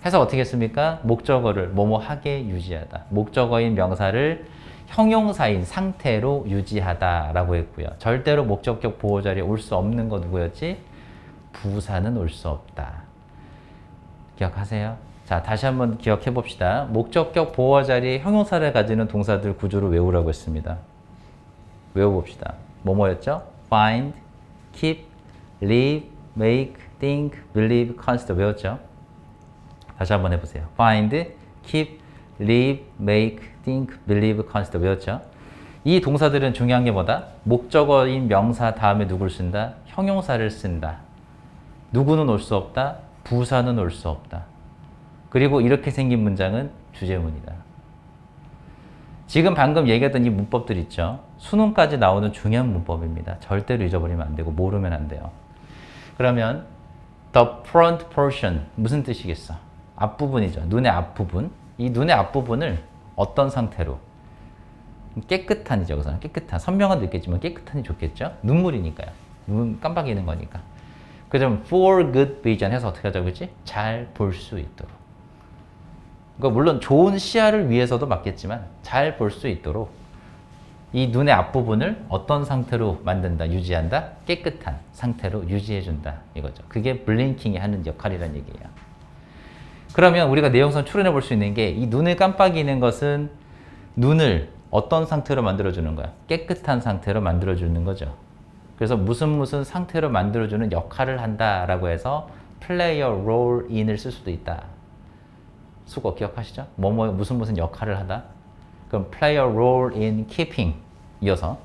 해석 어떻게 했습니까? 목적어를 뭐뭐 하게 유지하다. 목적어인 명사를 형용사인 상태로 유지하다라고 했고요. 절대로 목적격 보호 자리에 올 수 없는 거 누구였지? 부사는 올 수 없다. 기억하세요? 자, 다시 한번 기억해 봅시다. 목적격 보호 자리에 형용사를 가지는 동사들 구조를 외우라고 했습니다. 외워봅시다. 뭐였죠? find, keep, live, make, think, believe, consider 외웠죠? 다시 한번 해보세요. find, keep, live, make, think, believe, consider 외웠죠? 이 동사들은 중요한 게 뭐다? 목적어인 명사 다음에 누구를 쓴다? 형용사를 쓴다. 누구는 올 수 없다? 부사는 올 수 없다. 그리고 이렇게 생긴 문장은 주제문이다. 지금 방금 얘기했던 이 문법들 있죠? 수능까지 나오는 중요한 문법입니다. 절대로 잊어버리면 안 되고 모르면 안 돼요. 그러면 the front portion 무슨 뜻이겠어? 앞부분이죠. 눈의 앞부분. 이 눈의 앞부분을 어떤 상태로? 깨끗한이죠. 여기서는 깨끗한. 선명한 느끼지만 깨끗한이 좋겠죠? 눈물이니까요. 눈 깜빡이는 거니까. 그럼 for good vision 해서 어떻게 하자고 했지? 잘 볼 수 있도록. 그러니까 물론 좋은 시야를 위해서도 맞겠지만 잘 볼 수 있도록 이 눈의 앞부분을 어떤 상태로 만든다, 유지한다? 깨끗한 상태로 유지해준다 이거죠. 그게 블링킹이 하는 역할이라는 얘기예요. 그러면 우리가 내용상 추론해 볼 수 있는 게 이 눈을 깜빡이는 것은 눈을 어떤 상태로 만들어주는 거야? 깨끗한 상태로 만들어주는 거죠. 그래서 무슨 상태로 만들어주는 역할을 한다라고 해서 play a role in을 쓸 수도 있다. 수고 기억하시죠? 무슨 역할을 하다. 그럼 play a role in keeping 이어서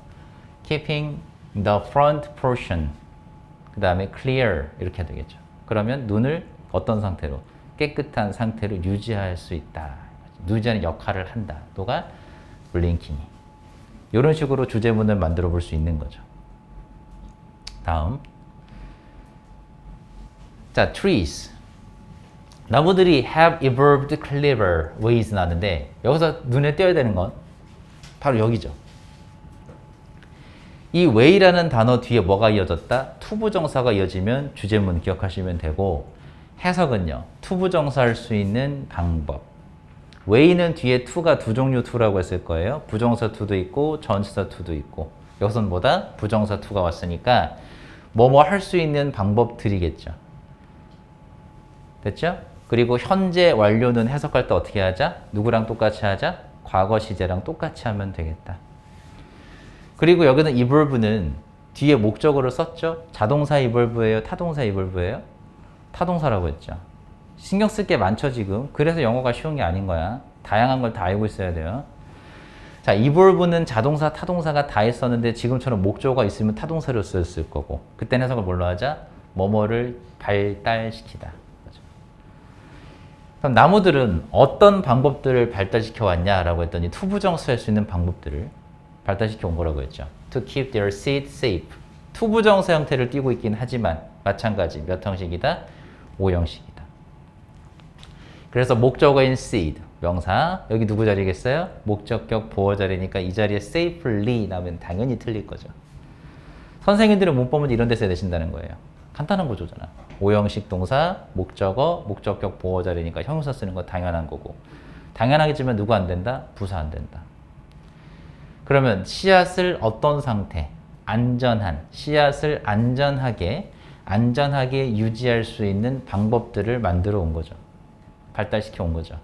keeping the front portion 그 다음에 clear 이렇게 되겠죠. 그러면 눈을 어떤 상태로? 깨끗한 상태로 유지할 수 있다. 유지하는 역할을 한다. 또가 블링킹이. 이런 식으로 주제문을 만들어 볼 수 있는 거죠. 다음. 자, trees. 나무들이 have evolved clever ways 나는데 여기서 눈에 띄어야 되는 건 바로 여기죠. 이 way라는 단어 뒤에 뭐가 이어졌다? 투부정사가 이어지면 주제문 기억하시면 되고 해석은요. 투부정사할 수 있는 방법. way는 뒤에 to가 두 종류 to라고 했을 거예요. 부정사 to도 있고 전치사 to도 있고 여기서는 뭐다? 부정사 to가 왔으니까 뭐뭐 할 수 있는 방법들이겠죠. 됐죠? 그리고 현재 완료는 해석할 때 어떻게 하자? 누구랑 똑같이 하자? 과거 시제랑 똑같이 하면 되겠다. 그리고 여기는 evolve는 뒤에 목적어를 썼죠? 자동사 evolve예요? 타동사 evolve예요? 타동사라고 했죠. 신경 쓸 게 많죠 지금. 그래서 영어가 쉬운 게 아닌 거야. 다양한 걸 다 알고 있어야 돼요. 자, evolve는 자동사, 타동사가 다 있었는데 지금처럼 목적어가 있으면 타동사로 쓰였을 거고 그때 해석을 뭘로 하자? 뭐뭐를 발달시키다. 그렇죠? 그럼 나무들은 어떤 방법들을 발달시켜 왔냐라고 했더니 투부정사 할 수 있는 방법들을 발달시켜 온 거라고 했죠. To keep their seed safe. 투부정사 형태를 띠고 있긴 하지만 마찬가지 몇 형식이다? 5형식이다. 그래서 목적어인 seed, 명사, 여기 누구 자리겠어요? 목적격 보어 자리니까 이 자리에 safely 나오면 당연히 틀릴 거죠. 선생님들은 문법은 이런 데 써야 되신다는 거예요. 간단한 구조잖아. 5형식 동사, 목적어, 목적격 보어 자리니까 형용사 쓰는 거 당연한 거고 당연하겠지만 누구 안 된다? 부사 안 된다. 그러면 씨앗을 어떤 상태? 안전한, 씨앗을 안전하게 유지할 수 있는 방법들을 만들어 온 거죠. 발달시켜 온 거죠.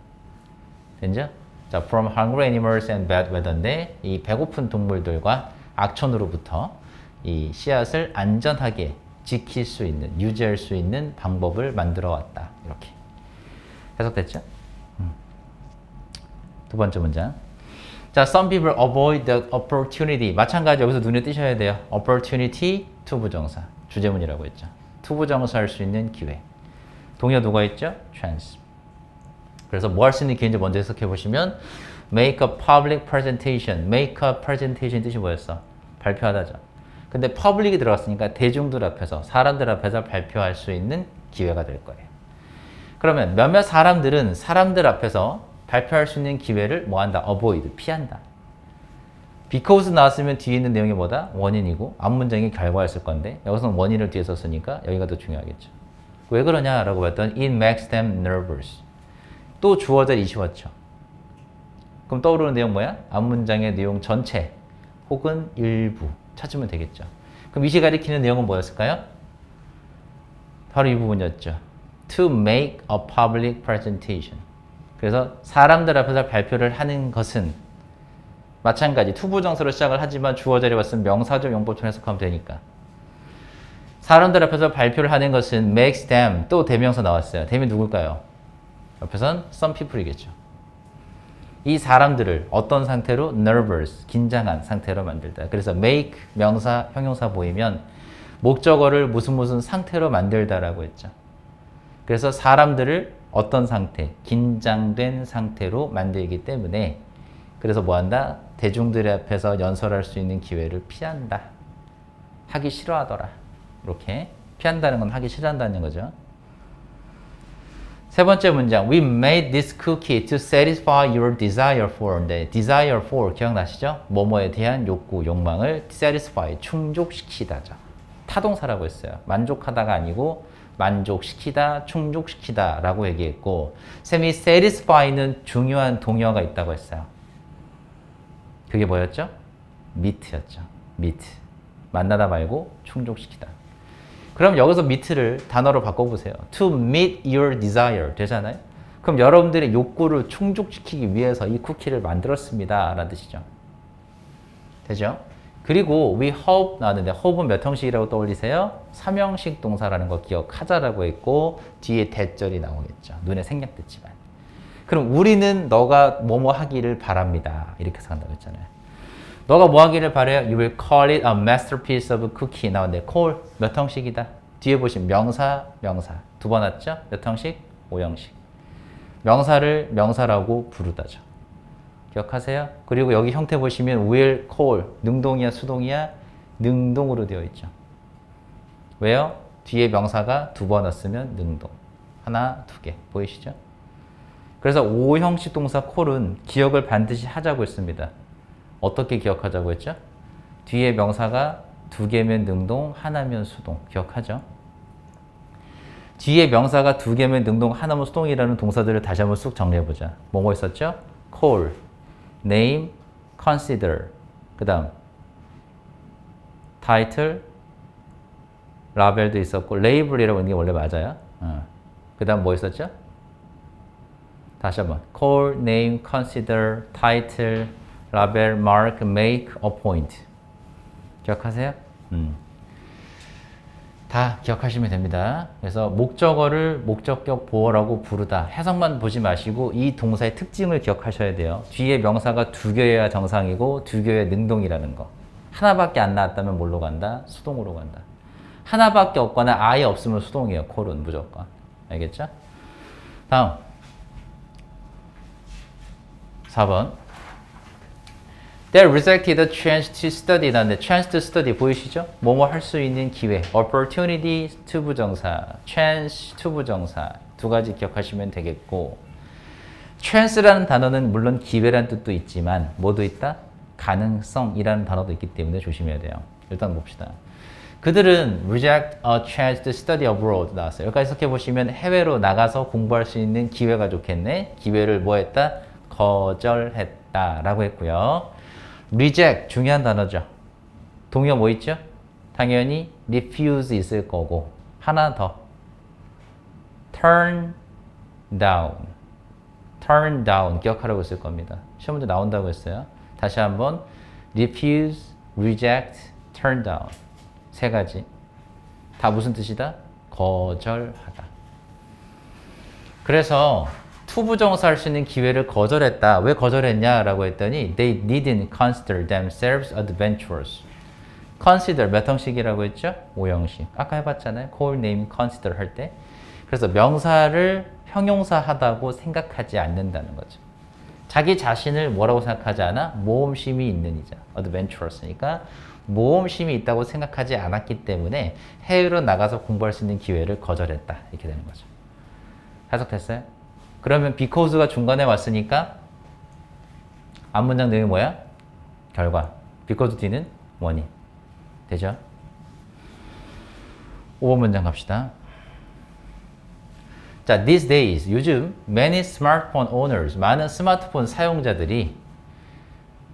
됐죠? 자, from hungry animals and bad weather인데 이 배고픈 동물들과 악천후로부터 이 씨앗을 안전하게 지킬 수 있는, 유지할 수 있는 방법을 만들어 왔다. 이렇게 해석됐죠? 두 번째 문장. 자, some people avoid the opportunity. 마찬가지 여기서 눈에 띄셔야 돼요. opportunity, 투부정사. 주제문이라고 했죠. 투부정사 할 수 있는 기회. 동의어 누가 있죠? chance. 그래서 뭐 할 수 있는 기회인지 먼저 해석해 보시면 make a public presentation. make a presentation 뜻이 뭐였어? 발표하다죠. 근데 public이 들어갔으니까 대중들 앞에서, 사람들 앞에서 발표할 수 있는 기회가 될 거예요. 그러면 몇몇 사람들은 사람들 앞에서 발표할 수 있는 기회를 뭐 한다? avoid, 피한다. because 나왔으면 뒤에 있는 내용이 뭐다? 원인이고 앞문장이 결과였을 건데 여기서는 원인을 뒤에 썼으니까 여기가 더 중요하겠죠. 왜 그러냐라고 봤더니 it makes them nervous. 또 주어 자리 이시웠죠. 그럼 떠오르는 내용 뭐야? 앞문장의 내용 전체 혹은 일부 찾으면 되겠죠. 그럼 이시 가리키는 내용은 뭐였을까요? 바로 이 부분이었죠. To make a public presentation. 그래서 사람들 앞에서 발표를 하는 것은 마찬가지 투부정사로 시작을 하지만 주어 자리 왔으면 명사적 용법처럼 해석하면 되니까 사람들 앞에서 발표를 하는 것은 makes them 또 대명사 나왔어요. them이 누굴까요? 옆에선 some people이겠죠. 이 사람들을 어떤 상태로 nervous, 긴장한 상태로 만들다. 그래서 make 명사, 형용사 보이면 목적어를 무슨 상태로 만들다라고 했죠. 그래서 사람들을 어떤 상태, 긴장된 상태로 만들기 때문에 그래서 뭐한다? 대중들 앞에서 연설할 수 있는 기회를 피한다. 하기 싫어하더라. 이렇게 피한다는 건 하기 싫어한다는 거죠. 세 번째 문장, We made this cookie to satisfy your desire for. 네, desire for 기억나시죠? 뭐뭐에 대한 욕구, 욕망을 satisfy, 충족시키다죠. 타동사라고 했어요. 만족하다가 아니고 만족시키다, 충족시키다 라고 얘기했고 쌤이 satisfy는 중요한 동의어가 있다고 했어요. 그게 뭐였죠? meet였죠. meet. 만나다 말고 충족시키다. 그럼 여기서 meet를 단어로 바꿔보세요. To meet your desire 되잖아요. 그럼 여러분들의 욕구를 충족시키기 위해서 이 쿠키를 만들었습니다 라는 뜻이죠. 되죠? 그리고 we hope 나왔는데 hope은 몇 형식이라고 떠올리세요? 3형식 동사라는 거 기억하자라고 했고 뒤에 대절이 나오겠죠. 눈에 생략됐지만. 그럼 우리는 너가 뭐뭐 하기를 바랍니다. 이렇게 생각한다고 했잖아요. 너가 뭐 하기를 바래요? You will call it a masterpiece of cookie. 나왔는데 call 몇 형식이다? 뒤에 보시면 명사. 두 번 왔죠? 몇 형식? 5형식. 명사를 명사라고 부르다죠. 기억하세요? 그리고 여기 형태 보시면 will, call, 능동이야, 수동이야? 능동으로 되어 있죠. 왜요? 뒤에 명사가 두 번 왔으면 능동. 하나, 두 개. 보이시죠? 그래서 5형식 동사 call은 기억을 반드시 하자고 했습니다. 어떻게 기억하자고 했죠? 뒤에 명사가 두 개면 능동, 하나면 수동. 기억하죠? 뒤에 명사가 두 개면 능동, 하나면 수동이라는 동사들을 다시 한번 쑥 정리해보자. 뭐뭐 있었죠? call, name, consider, 그 다음 title, 라벨도 있었고 label이라고 있는 게 원래 맞아요. 그 다음 뭐 있었죠? 다시 한번 call, name, consider, title, 라벨, mark, make, appoint. 기억하세요? 다 기억하시면 됩니다. 그래서 목적어를 목적격 보어라고 부르다. 해석만 보지 마시고 이 동사의 특징을 기억하셔야 돼요. 뒤에 명사가 두 개여야 정상이고 두 개여야 능동이라는 거. 하나밖에 안 나왔다면 뭘로 간다? 수동으로 간다. 하나밖에 없거나 아예 없으면 수동이에요. 콜은 무조건. 알겠죠? 다음 4번 They rejected the chance to study. 라는데 chance to study 보이시죠? 뭐뭐 할 수 있는 기회. opportunity to 부정사, chance to 부정사 두 가지 기억하시면 되겠고 chance라는 단어는 물론 기회라는 뜻도 있지만 뭐도 있다? 가능성이라는 단어도 있기 때문에 조심해야 돼요. 일단 봅시다. 그들은 reject a chance to study abroad 나왔어요. 여기까지 해석해 보시면 해외로 나가서 공부할 수 있는 기회가 좋겠네. 기회를 뭐 했다? 거절했다 라고 했고요. reject 중요한 단어죠. 동의어 뭐 있죠? 당연히 refuse 있을 거고 하나 더 turn down 기억하라고 했을 겁니다. 시험 문제 나온다고 했어요. 다시 한번 refuse, reject, turn down 세 가지 다 무슨 뜻이다? 거절하다. 그래서 투부정사 할 수 있는 기회를 거절했다. 왜 거절했냐라고 했더니 they didn't consider themselves adventurous. consider 몇 형식이라고 했죠? 5형식. 아까 해봤잖아요. call, name, consider 할 때. 그래서 명사를 형용사하다고 생각하지 않는다는 거죠. 자기 자신을 뭐라고 생각하지 않아? 모험심이 있는 이자. adventurous니까 모험심이 있다고 생각하지 않았기 때문에 해외로 나가서 공부할 수 있는 기회를 거절했다. 이렇게 되는 거죠. 해석됐어요? 그러면 because가 중간에 왔으니까 앞문장 내용이 뭐야? 결과. because D는 원인. 되죠? 5번 문장 갑시다. 자, these days, 요즘 many smartphone owners, 많은 스마트폰 사용자들이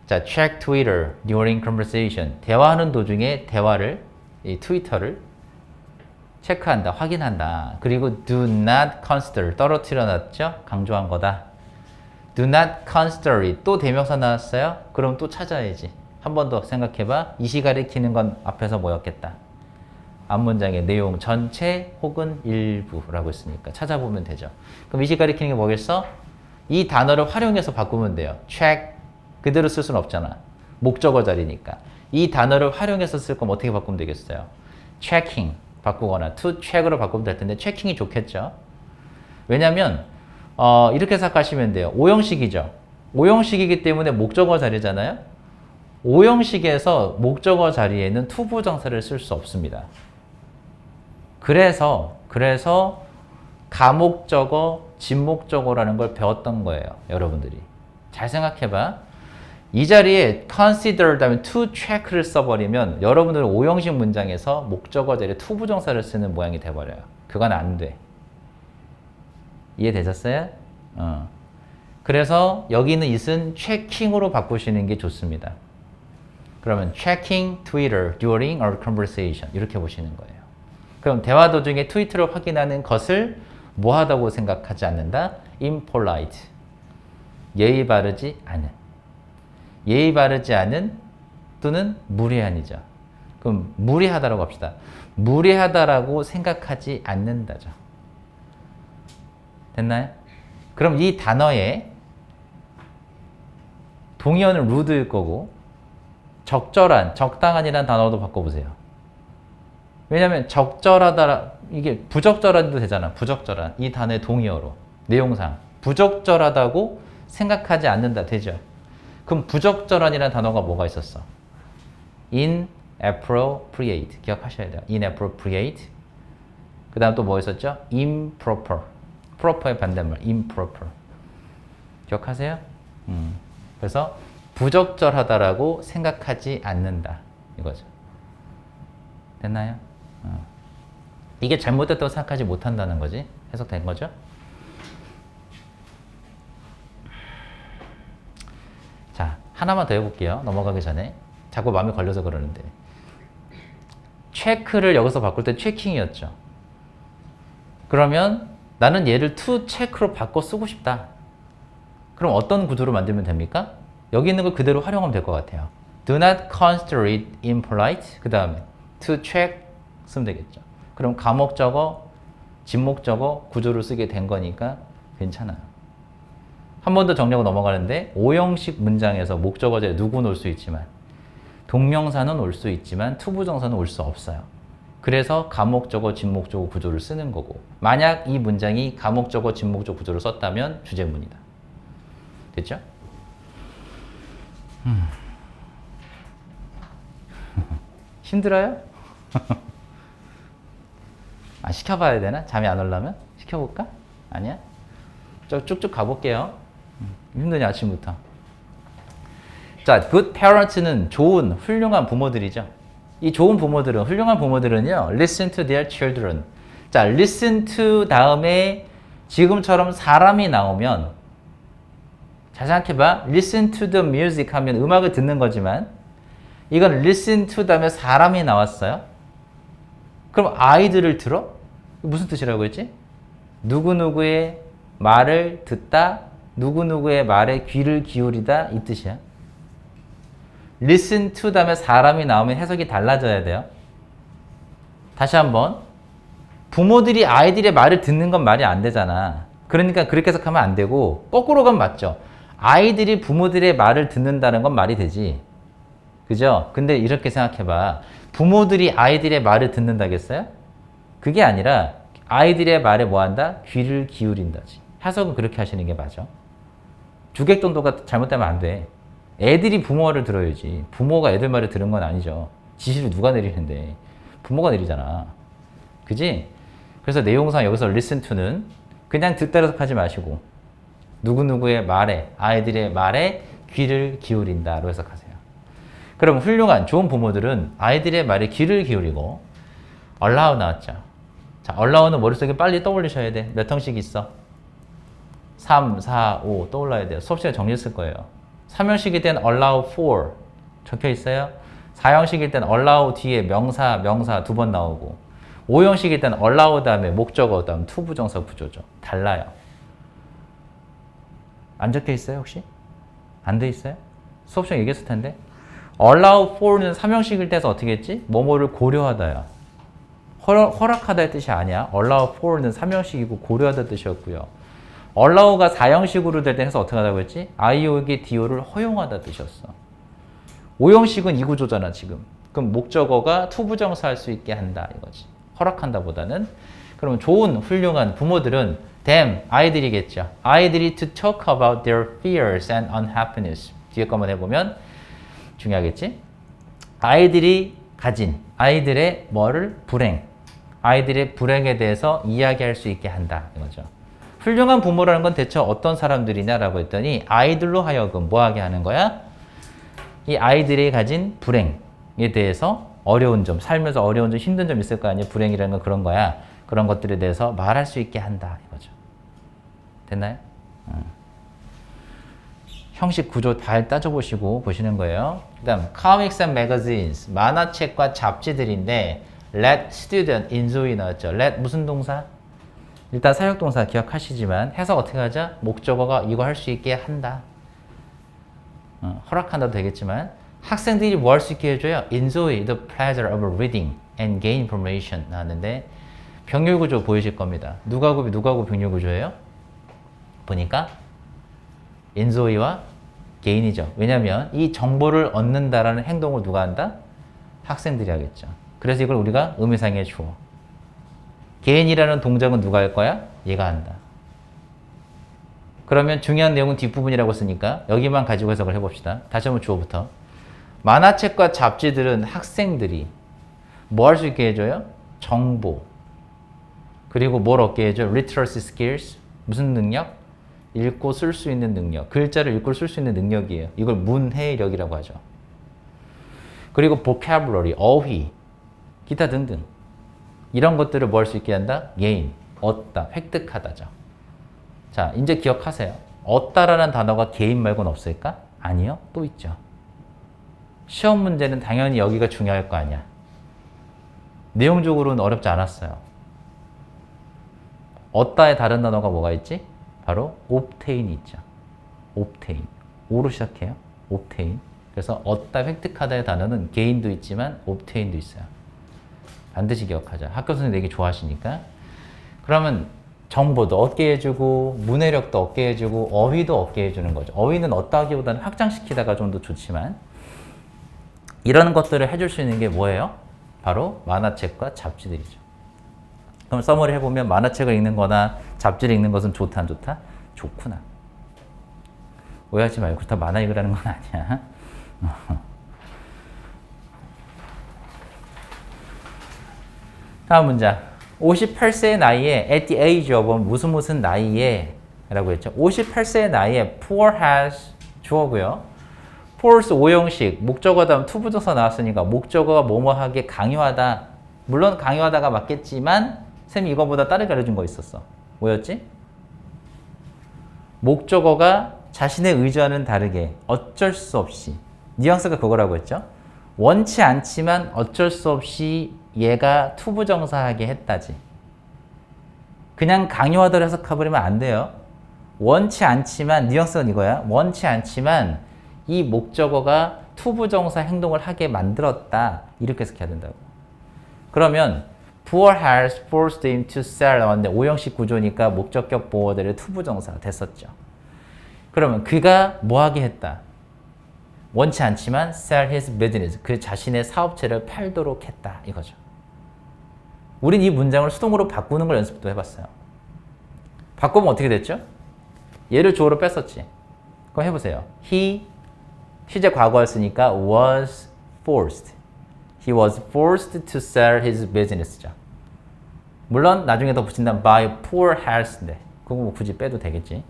자, check Twitter during conversation. 대화하는 도중에 대화를, 이 트위터를 체크한다, 확인한다. 그리고 do not consider, 떨어뜨려 놨죠? 강조한 거다. do not consider it. 또 대명사 나왔어요? 그럼 또 찾아야지. 한 번 더 생각해봐. 이시 가리키는 건 앞에서 뭐였겠다? 앞문장의 내용 전체 혹은 일부라고 했으니까 찾아보면 되죠. 그럼 이시 가리키는 게 뭐겠어? 이 단어를 활용해서 바꾸면 돼요. check, 그대로 쓸 수는 없잖아. 목적어 자리니까. 이 단어를 활용해서 쓸 거면 어떻게 바꾸면 되겠어요? checking. 바꾸거나 to check으로 바꾸면 될 텐데 체킹이 좋겠죠. 왜냐면 이렇게 생각하시면 돼요. 5형식이죠. 5형식이기 때문에 목적어 자리잖아요. 5형식에서 목적어 자리에는 투부정사를 쓸 수 없습니다. 그래서 가목적어, 진목적어라는 걸 배웠던 거예요. 여러분들이. 잘 생각해봐. 이 자리에 consider 다음에 to check를 써버리면 여러분들은 5형식 문장에서 목적어 자리에 투부정사를 쓰는 모양이 돼버려요. 그건 안 돼. 이해되셨어요? 그래서 여기 있는 it은 checking으로 바꾸시는 게 좋습니다. 그러면 checking Twitter during our conversation 이렇게 보시는 거예요. 그럼 대화 도중에 트위터를 확인하는 것을 뭐하다고 생각하지 않는다? impolite. 예의 바르지 않은. 예의 바르지 않은 또는 무례한이죠. 그럼 무례하다라고 합시다. 무례하다라고 생각하지 않는다죠. 됐나요? 그럼 이 단어에 동의어는 rude일 거고 적절한, 적당한이라는 단어도 바꿔보세요. 왜냐하면 적절하다, 이게 부적절한도 되잖아. 부적절한. 이 단어의 동의어로. 내용상. 부적절하다고 생각하지 않는다. 되죠? 그럼 부적절한이라는 단어가 뭐가 있었어? inappropriate. 기억하셔야 돼요. inappropriate. 그 다음 또 뭐 있었죠? improper. proper의 반대말. improper. 기억하세요? 그래서 부적절하다라고 생각하지 않는다. 이거죠. 됐나요? 이게 잘못됐다고 생각하지 못한다는 거지. 해석된 거죠? 자, 하나만 더 해볼게요. 넘어가기 전에. 자꾸 마음에 걸려서 그러는데. 체크를 여기서 바꿀 때 체킹이었죠. 그러면 나는 얘를 to check로 바꿔 쓰고 싶다. 그럼 어떤 구조로 만들면 됩니까? 여기 있는 걸 그대로 활용하면 될 것 같아요. Do not consider it impolite. 그 다음에 to check 쓰면 되겠죠. 그럼 가목적어, 진목적어 구조를 쓰게 된 거니까 괜찮아요. 한 번 더 정리하고 넘어가는데 오형식 문장에서 목적어제 누구는 올 수 있지만 동명사는 올 수 있지만 투부정사는 올 수 없어요. 그래서 가목적어, 진목적어 구조를 쓰는 거고 만약 이 문장이 가목적어, 진목적어 구조를 썼다면 주제문이다. 됐죠? 힘들어요? 아, 시켜봐야 되나? 잠이 안 오려면? 시켜볼까? 아니야? 쭉쭉 가볼게요. 힘드니 아침부터. 자, good parents는 좋은, 훌륭한 부모들이죠. 이 좋은 부모들은, 훌륭한 부모들은요, listen to their children. 자, listen to 다음에 지금처럼 사람이 나오면, 잘 생각해봐. listen to the music 하면 음악을 듣는 거지만, 이건 listen to 다음에 사람이 나왔어요. 그럼 아이들을 들어? 무슨 뜻이라고 했지? 누구누구의 말을 듣다, 누구누구의 말에 귀를 기울이다, 이 뜻이야. listen to 다음에 사람이 나오면 해석이 달라져야 돼요. 다시 한번. 부모들이 아이들의 말을 듣는 건 말이 안 되잖아. 그러니까 그렇게 해석하면 안 되고 거꾸로 가면 맞죠. 아이들이 부모들의 말을 듣는다는 건 말이 되지. 그죠? 근데 이렇게 생각해봐. 부모들이 아이들의 말을 듣는다겠어요? 그게 아니라 아이들의 말에 뭐 한다? 귀를 기울인다지. 해석은 그렇게 하시는 게 맞아. 주객전도가 잘못되면 안 돼. 애들이 부모를 들어야지. 부모가 애들 말을 들은 건 아니죠. 지시를 누가 내리는데. 부모가 내리잖아. 그지? 그래서 내용상 여기서 listen to는 그냥 듣다 해석하지 마시고 누구누구의 말에, 아이들의 말에 귀를 기울인다로 해석하세요. 그럼 훌륭한 좋은 부모들은 아이들의 말에 귀를 기울이고 allow 나왔죠. 자, allow는 머릿속에 빨리 떠올리셔야 돼. 몇 형식 있어? 3, 4, 5 떠올라야 돼요. 수업 시간에 정리했을 거예요. 3형식일 땐 allow for 적혀 있어요. 4형식일 땐 allow 뒤에 명사 두 번 나오고 5형식일 땐 allow 다음에 목적어 다음 투부정사 구조죠. 달라요. 안 적혀 있어요 혹시? 안 돼 있어요? 수업 시간에 얘기했을 텐데. allow for는 3형식일 때서 어떻게 했지? 뭐뭐를 고려하다야. 허락하다의 뜻이 아니야. allow for는 3형식이고 고려하다 뜻이었고요. allow가 4형식으로 될 때 해서 어떻게 하다고 했지? IO에게 DO를 허용하다 뜻이었어. 5형식은 이 구조잖아 지금. 그럼 목적어가 투부정사 할 수 있게 한다 이거지. 허락한다 보다는. 그러면 좋은 훌륭한 부모들은 them, 아이들이겠죠. 아이들이 to talk about their fears and unhappiness. 뒤에 거만 해보면 중요하겠지? 아이들이 가진 아이들의 뭐를? 불행. 아이들의 불행에 대해서 이야기할 수 있게 한다 이거죠. 훌륭한 부모라는 건 대체 어떤 사람들이냐라고 했더니 아이들로 하여금 뭐하게 하는 거야? 이 아이들이 가진 불행에 대해서 어려운 점, 살면서 어려운 점, 힘든 점 있을 거 아니에요? 불행이라는 건 그런 거야. 그런 것들에 대해서 말할 수 있게 한다 이거죠. 됐나요? 형식 구조 잘 따져보시고 보시는 거예요. 그 다음 comics and magazines, 만화책과 잡지들인데 let student enjoy 나왔죠. let 무슨 동사? 일단 사역동사 기억하시지만 해석 어떻게 하자? 목적어가 이거 할 수 있게 한다. 허락한다도 되겠지만 학생들이 뭐 할 수 있게 해줘요? enjoy the pleasure of reading and gain information 나왔는데 병렬구조 보이실 겁니다. 누가 고 병렬구조예요? 보니까 enjoy와 gain이죠. 왜냐하면 이 정보를 얻는다라는 행동을 누가 한다? 학생들이 하겠죠. 그래서 이걸 우리가 의미상의 주어. gain이라는 동작은 누가 할 거야? 얘가 한다. 그러면 중요한 내용은 뒷부분이라고 쓰니까 여기만 가지고 해석을 해봅시다. 다시 한번 주어부터. 만화책과 잡지들은 학생들이 뭐 할 수 있게 해줘요? 정보. 그리고 뭘 얻게 해줘요? literacy skills. 무슨 능력? 읽고 쓸 수 있는 능력. 글자를 읽고 쓸 수 있는 능력이에요. 이걸 문해력이라고 하죠. 그리고 vocabulary, 어휘, 기타 등등. 이런 것들을 뭐 할 수 있게 한다? gain, 얻다, 획득하다죠. 자, 이제 기억하세요. 얻다라는 단어가 gain 말고는 없을까? 아니요, 또 있죠. 시험 문제는 당연히 여기가 중요할 거 아니야. 내용적으로는 어렵지 않았어요. 얻다의 다른 단어가 뭐가 있지? 바로 obtain이 있죠. obtain. O로 시작해요. obtain. 그래서 얻다, 획득하다의 단어는 gain도 있지만 obtain도 있어요. 반드시 기억하자. 학교 선생님 되게 좋아하시니까. 그러면 정보도 얻게 해주고 문해력도 얻게 해주고 어휘도 얻게 해주는 거죠. 어휘는 얻다기보다는 확장시키다가 좀 더 좋지만 이런 것들을 해줄 수 있는 게 뭐예요? 바로 만화책과 잡지들이죠. 그럼 서머리 해보면 만화책을 읽는 거나 잡지를 읽는 것은 좋다 안 좋다? 좋구나. 오해하지 말고 다 만화 읽으라는 건 아니야. 다음 문장. 58세의 나이에 at the age of 무슨 나이에 라고 했죠. 58세의 나이에 poor has 주어고요. force 5형식 목적어 다음 투부정사 나왔으니까 목적어가 뭐뭐하게 강요하다. 물론 강요하다가 맞겠지만 쌤이 이거보다 다르게 알려준 거 있었어. 뭐였지? 목적어가 자신의 의지와는 다르게 어쩔 수 없이 뉘앙스가 그거라고 했죠. 원치 않지만 어쩔 수 없이 얘가 투부정사하게 했다지. 그냥 강요하다로 해석해버리면 안 돼요. 원치 않지만 뉘앙스가 이거야. 원치 않지만 이 목적어가 투부정사 행동을 하게 만들었다. 이렇게 해석해야 된다고. 그러면 poor has forced him to sell 나왔는데 5형식 구조니까 목적격 보어들의 투부정사가 됐었죠. 그러면 그가 뭐하게 했다. 원치 않지만 sell his business 그 자신의 사업체를 팔도록 했다 이거죠. 우린 이 문장을 수동으로 바꾸는 걸 연습도 해봤어요. 바꾸면 어떻게 됐죠? 얘를 주어로 뺐었지. 그럼 해보세요. He 시제 과거였으니까 was forced. He was forced to sell his business죠. 물론 나중에 더 붙인다면 by poor has인데 그거 뭐 굳이 빼도 되겠지.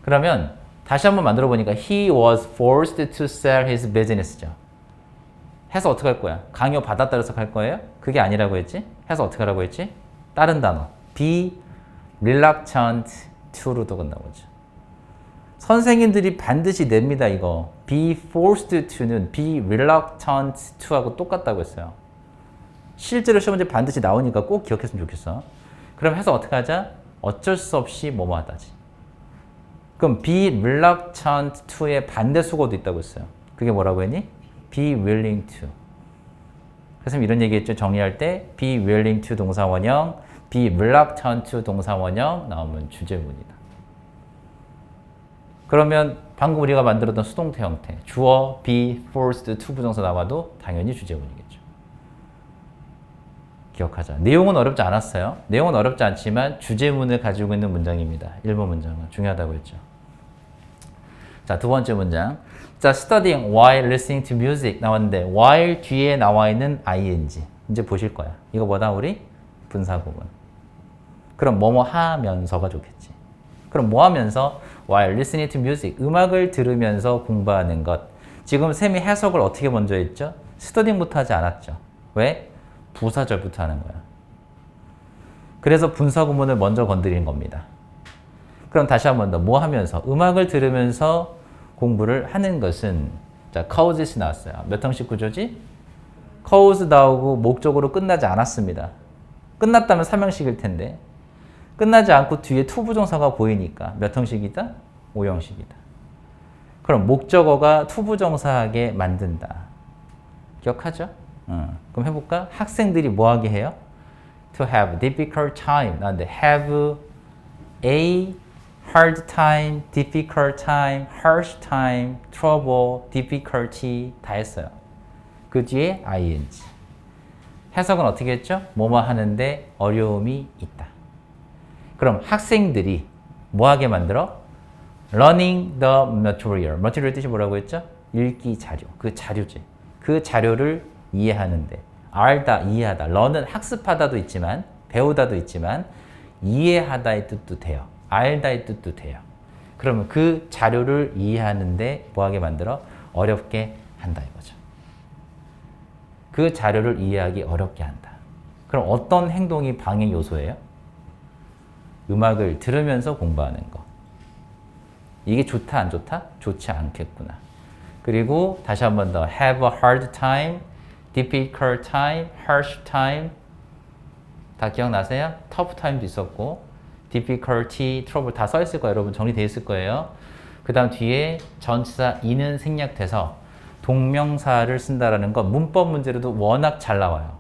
그러면 다시 한번 만들어 보니까 he was forced to sell his business죠. 해서 어떻게 할 거야? 강요 받았다 해서 할 거예요? 그게 아니라고 했지? 해서 어떻게 하라고 했지? 다른 단어. be reluctant to로도 끝나오죠. 선생님들이 반드시 냅니다, 이거. be forced to는 be reluctant to하고 똑같다고 했어요. 실제로 시험 문제 반드시 나오니까 꼭 기억했으면 좋겠어. 그럼 해서 어떻게 하자? 어쩔 수 없이 뭐뭐 하다지. 그럼 be reluctant to의 반대 수거도 있다고 했어요. 그게 뭐라고 했니? be willing to. 그래서 이런 얘기했죠. 정리할 때 be willing to 동사 원형, be reluctant to 동사 원형 나오면 주제문이다. 그러면 방금 우리가 만들었던 수동태 형태 주어 be forced to 부정사 나와도 당연히 주제문이겠죠. 기억하자. 내용은 어렵지 않았어요. 내용은 어렵지 않지만 주제문을 가지고 있는 문장입니다. 1번 문장은 중요하다고 했죠. 자, 두 번째 문장. 자, studying while listening to music 나왔는데 while 뒤에 나와 있는 ing 이제 보실 거야. 이거 뭐다 우리? 분사구문. 그럼 뭐뭐 하면서가 좋겠지. 그럼 뭐 하면서? while listening to music 음악을 들으면서 공부하는 것. 지금 쌤이 해석을 어떻게 먼저 했죠? studying부터 하지 않았죠. 왜? 부사절부터 하는 거야. 그래서 분사구문을 먼저 건드린 겁니다. 그럼 다시 한 번 더. 뭐 하면서? 음악을 들으면서 공부를 하는 것은 자, causes 나왔어요. 몇 형식 구조지? cause 나오고 목적으로 끝나지 않았습니다. 끝났다면 3형식일 텐데 끝나지 않고 뒤에 투부정사가 보이니까 몇 형식이다? 5형식이다. 그럼 목적어가 투부정사하게 만든다. 기억하죠? 그럼 해볼까? 학생들이 뭐하게 해요? To have difficult time. 나는데 have a hard time, difficult time, harsh time, trouble, difficulty 다 했어요. 그 뒤에 ing. 해석은 어떻게 했죠? 뭐뭐 하는데 어려움이 있다. 그럼 학생들이 뭐하게 만들어? Learning the material. material 뜻이 뭐라고 했죠? 읽기 자료. 그 자료지. 그 자료를 이해하는데 알다, 이해하다. learn은 학습하다도 있지만 배우다도 있지만 이해하다의 뜻도 돼요. 알다의 뜻도 돼요. 그러면 그 자료를 이해하는데 뭐하게 만들어? 어렵게 한다 이거죠. 그 자료를 이해하기 어렵게 한다. 그럼 어떤 행동이 방해 요소예요? 음악을 들으면서 공부하는 거. 이게 좋다 안 좋다? 좋지 않겠구나. 그리고 다시 한 번 더 have a hard time, difficult time, harsh time 다 기억나세요? tough time도 있었고 difficulty, trouble 다 써있을 거예요. 여러분 정리되어 있을 거예요. 그 다음 뒤에 전치사 이는 생략돼서 동명사를 쓴다라는 건 문법 문제로도 워낙 잘 나와요.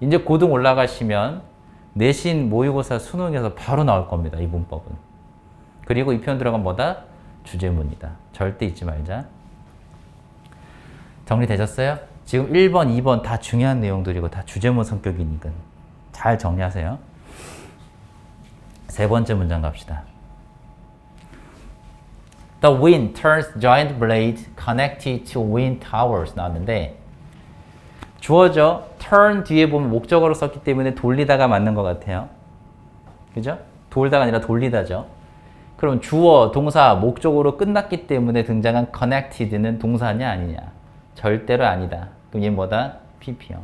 이제 고등 올라가시면 내신, 모의고사, 수능에서 바로 나올 겁니다. 이 문법은. 그리고 이 표현 들어간 뭐다? 주제문이다. 절대 잊지 말자. 정리되셨어요? 지금 1번, 2번 다 중요한 내용들이고 다 주제문 성격이니까 잘 정리하세요. 세 번째 문장 갑시다. The wind turns giant blade connected to wind towers 나왔는데 주어져 turn 뒤에 보면 목적어로 썼기 때문에 돌리다가 맞는 것 같아요. 그죠? 돌다가 아니라 돌리다죠. 그럼 주어, 동사, 목적어로 끝났기 때문에 등장한 connected는 동사냐 아니냐? 절대로 아니다. 그럼 얘는 뭐다? PP형.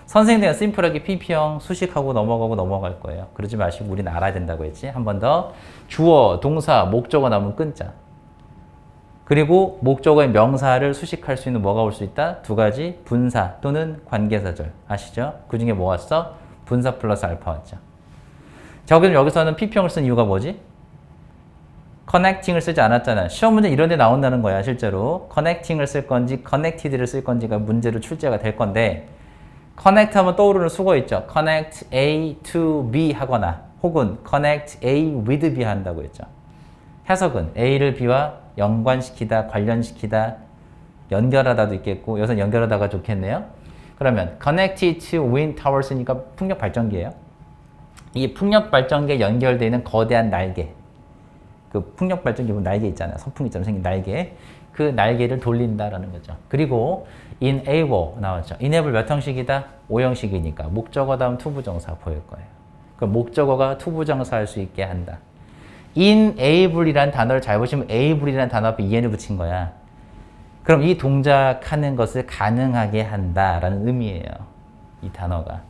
선생님들은 심플하게 PP형 수식하고 넘어가고 넘어갈 거예요. 그러지 마시고 우리는 알아야 된다고 했지. 한 번 더. 주어, 동사, 목적어 나오면 끊자. 그리고 목적어의 명사를 수식할 수 있는 뭐가 올 수 있다? 두 가지. 분사 또는 관계사절. 아시죠? 그 중에 뭐 왔어? 분사 플러스 알파 왔죠. 자, 그럼 여기서는 PP형을 쓴 이유가 뭐지? 커넥팅을 쓰지 않았잖아요. 시험 문제 이런 데 나온다는 거야, 실제로. 커넥팅을 쓸 건지, 커넥티드를 쓸 건지가 문제로 출제가 될 건데, 커넥트 하면 떠오르는 수거 있죠. connect A to B 하거나, 혹은 connect A with B 한다고 했죠. 해석은 A를 B와 연관시키다, 관련시키다, 연결하다도 있겠고, 여기서 연결하다가 좋겠네요. 그러면 connected to wind towers니까 풍력 발전기예요. 이 풍력 발전기에 연결되어 있는 거대한 날개. 그 풍력 발전기 보면 날개 있잖아요. 선풍기처럼 생긴 날개. 그 날개를 돌린다라는 거죠. 그리고 enable 나왔죠. enable 몇 형식이다? 5형식이니까 목적어 다음 투부정사 보일 거예요. 그럼 목적어가 투부정사 할 수 있게 한다. enable이라는 단어를 잘 보시면 able이라는 단어 앞에 en을 붙인 거야. 그럼 이 동작하는 것을 가능하게 한다라는 의미예요. 이 단어가.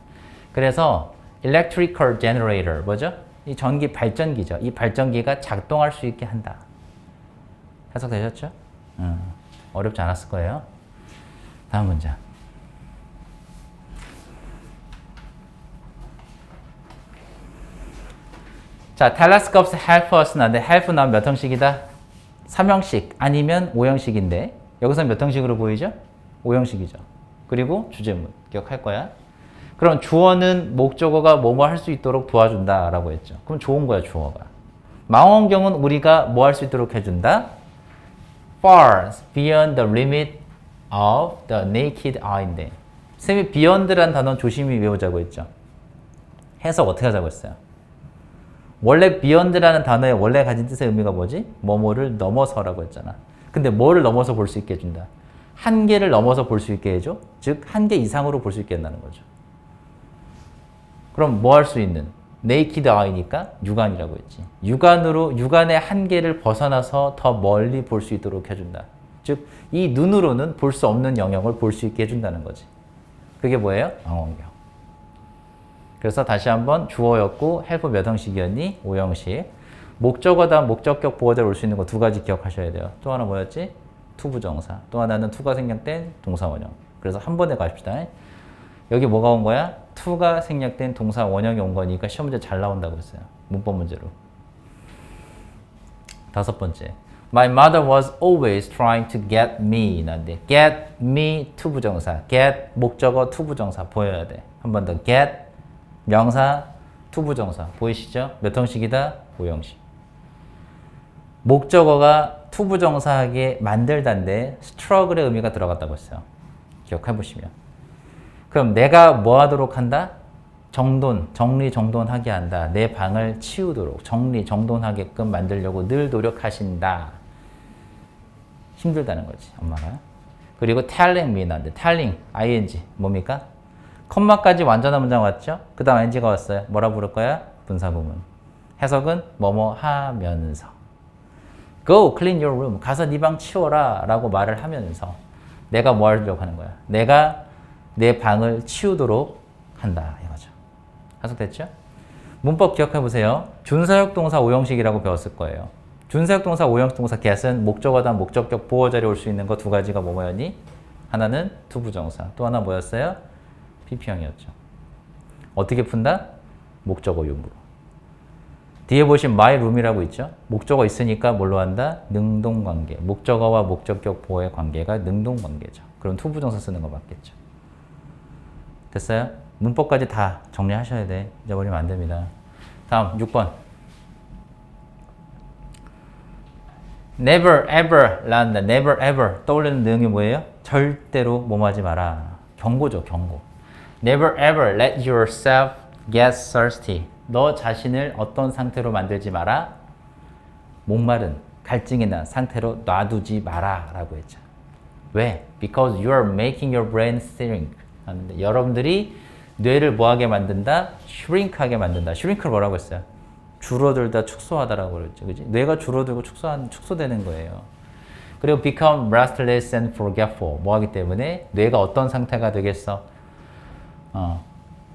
그래서 electrical generator 뭐죠? 이 전기 발전기죠. 이 발전기가 작동할 수 있게 한다. 해석되셨죠? 어렵지 않았을 거예요. 다음 문장. 자, telescopes help us 나는데 help 나오면 몇 형식이다? 3형식 아니면 5형식인데 여기서 몇 형식으로 보이죠? 5형식이죠. 그리고 주제문 기억할 거야. 그럼 주어는 목적어가 뭐뭐 할 수 있도록 도와준다라고 했죠. 그럼 좋은 거야, 주어가. 망원경은 우리가 뭐 할 수 있도록 해준다? Far beyond the limit of the naked eye인데 쌤이 beyond라는 단어는 조심히 외우자고 했죠. 해석 어떻게 하자고 했어요? 원래 beyond라는 단어의 원래 가진 뜻의 의미가 뭐지? 뭐뭐를 넘어서라고 했잖아. 근데 뭐를 넘어서 볼 수 있게 해준다? 한계를 넘어서 볼 수 있게 해줘? 즉 한계 이상으로 볼 수 있게 한다는 거죠. 그럼 뭐 할 수 있는? naked eye니까 육안이라고 했지. 육안의 한계를 벗어나서 더 멀리 볼 수 있도록 해준다. 즉, 이 눈으로는 볼 수 없는 영역을 볼 수 있게 해준다는 거지. 그게 뭐예요? 망원경. 그래서 다시 한번 주어였고 help 몇 형식이었니? 5형식. 목적어 다음 목적격 보어자로 올 수 있는 거 두 가지 기억하셔야 돼요. 또 하나 뭐였지? 투부정사. 또 하나는 투가 생략된 동사원형. 그래서 한 번에 가십시다. 여기 뭐가 온 거야? 투가 생략된 동사 원형이 온 거니까 시험 문제 잘 나온다고 했어요. 문법 문제로. 다섯 번째. My mother was always trying to get me. 난데 get me 투부정사. get 목적어 투부정사 보여야 돼. 한 번 더. get 명사 투부정사. 보이시죠? 몇 형식이다? 5형식. 목적어가 투부정사하게 만들다인데 struggle의 의미가 들어갔다고 했어요. 기억해 보시면. 그럼 내가 뭐 하도록 한다? 정리정돈하게 한다. 내 방을 치우도록 정리정돈하게끔 만들려고 늘 노력하신다. 힘들다는 거지, 엄마가. 그리고 telling me 나는데 telling, ing 뭡니까? 컴마까지 완전한 문장 왔죠? 그 다음 ing가 왔어요. 뭐라 부를 거야? 분사구문. 해석은 뭐뭐 하면서. Go clean your room. 가서 네 방 치워라 라고 말을 하면서 내가 뭐 하려고 하는 거야? 내가 내 방을 치우도록 한다 이거죠. 해석됐죠? 문법 기억해 보세요. 준사역 동사 5형식이라고 배웠을 거예요. 준사역 동사 5형식 동사 get은 목적어 다음 목적격 보어 자리에 올 수 있는 거 두 가지가 뭐였니? 하나는 투부정사, 또 하나 뭐였어요? PP형이었죠. 어떻게 푼다? 목적어 유무로. 뒤에 보신 my room이라고 있죠? 목적어 있으니까 뭘로 한다? 능동관계. 목적어와 목적격 보어의 관계가 능동관계죠. 그럼 투부정사 쓰는 거 맞겠죠. 됐어요? 문법까지 다 정리하셔야 돼. 잊어버리면 안 됩니다. 다음 6번. never ever 라는데 never ever 떠올리는 내용이 뭐예요? 절대로 뭐하지 마라. 경고죠, 경고. never ever let yourself get thirsty. 너 자신을 어떤 상태로 만들지 마라? 목마른, 갈증이 난 상태로 놔두지 마라 라고 했죠. 왜? Because you are making your brain shrink. 여러분들이 뇌를 뭐하게 만든다? shrink하게 만든다. shrink를 뭐라고 했어요? 줄어들다, 축소하다라고 그랬죠. 그지? 뇌가 줄어들고 축소되는 거예요. 그리고 become restless and forgetful. 뭐 하기 때문에? 뇌가 어떤 상태가 되겠어?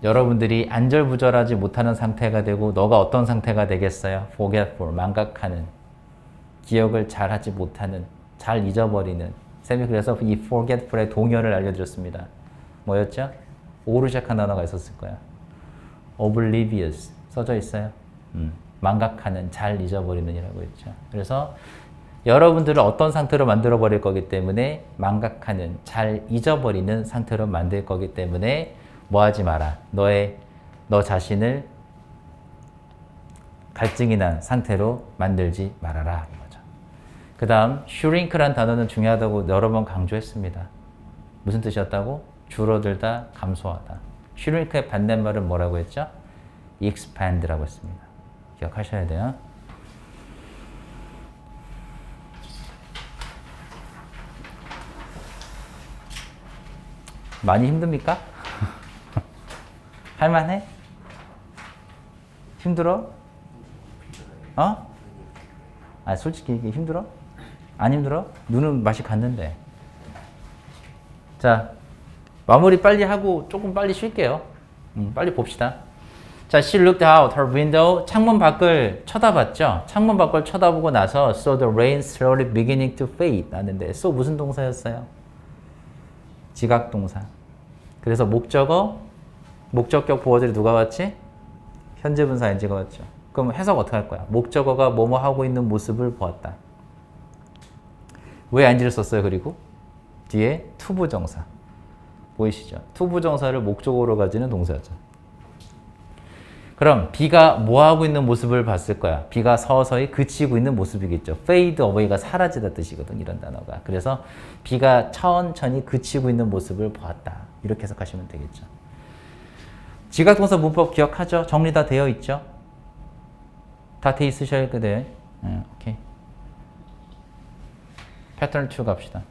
여러분들이 안절부절하지 못하는 상태가 되고 너가 어떤 상태가 되겠어요? forgetful, 망각하는, 기억을 잘 하지 못하는, 잘 잊어버리는. 쌤이 그래서 이 forgetful의 동의어를 알려드렸습니다. 뭐였죠? O로 시작한 단어가 있었을 거야. oblivious 써져 있어요. 망각하는, 잘 잊어버리는 이라고 했죠. 그래서 여러분들을 어떤 상태로 만들어 버릴 거기 때문에 망각하는, 잘 잊어버리는 상태로 만들 거기 때문에 뭐 하지 마라. 너 자신을 갈증이 난 상태로 만들지 말아라. 이거죠. 그 다음 shrink란 단어는 중요하다고 여러 번 강조했습니다. 무슨 뜻이었다고? 줄어들다, 감소하다. shrink의 반대말은 뭐라고 했죠? expand라고 했습니다. 기억하셔야 돼요. 많이 힘듭니까? 할만해? 힘들어? 솔직히 이게 힘들어? 안 힘들어? 눈은 맛이 갔는데. 자, 마무리 빨리 하고 조금 빨리 쉴게요. 빨리 봅시다. 자, she looked out her window. 창문 밖을 쳐다봤죠. 창문 밖을 쳐다보고 나서 saw the rain slowly beginning to fade. 하는데 saw 무슨 동사였어요? 지각동사. 그래서 목적어, 목적격 보어들이 누가 왔지? 현재분사 NG가 왔죠. 그럼 해석 어떻게 할 거야? 목적어가 뭐뭐 하고 있는 모습을 보았다. 왜 NG를 썼어요? 그리고 뒤에 투부정사. 보이시죠? 투부정사를 목적어로 가지는 동사죠. 그럼 비가 뭐 하고 있는 모습을 봤을 거야? 비가 서서히 그치고 있는 모습이겠죠. fade away가 사라지다 뜻이거든, 이런 단어가. 그래서 비가 천천히 그치고 있는 모습을 보았다. 이렇게 해석하시면 되겠죠. 지각동사 문법 기억하죠? 정리 다 되어 있죠? 다 돼 있으셔야 돼. 오케이. 패턴 2 갑시다.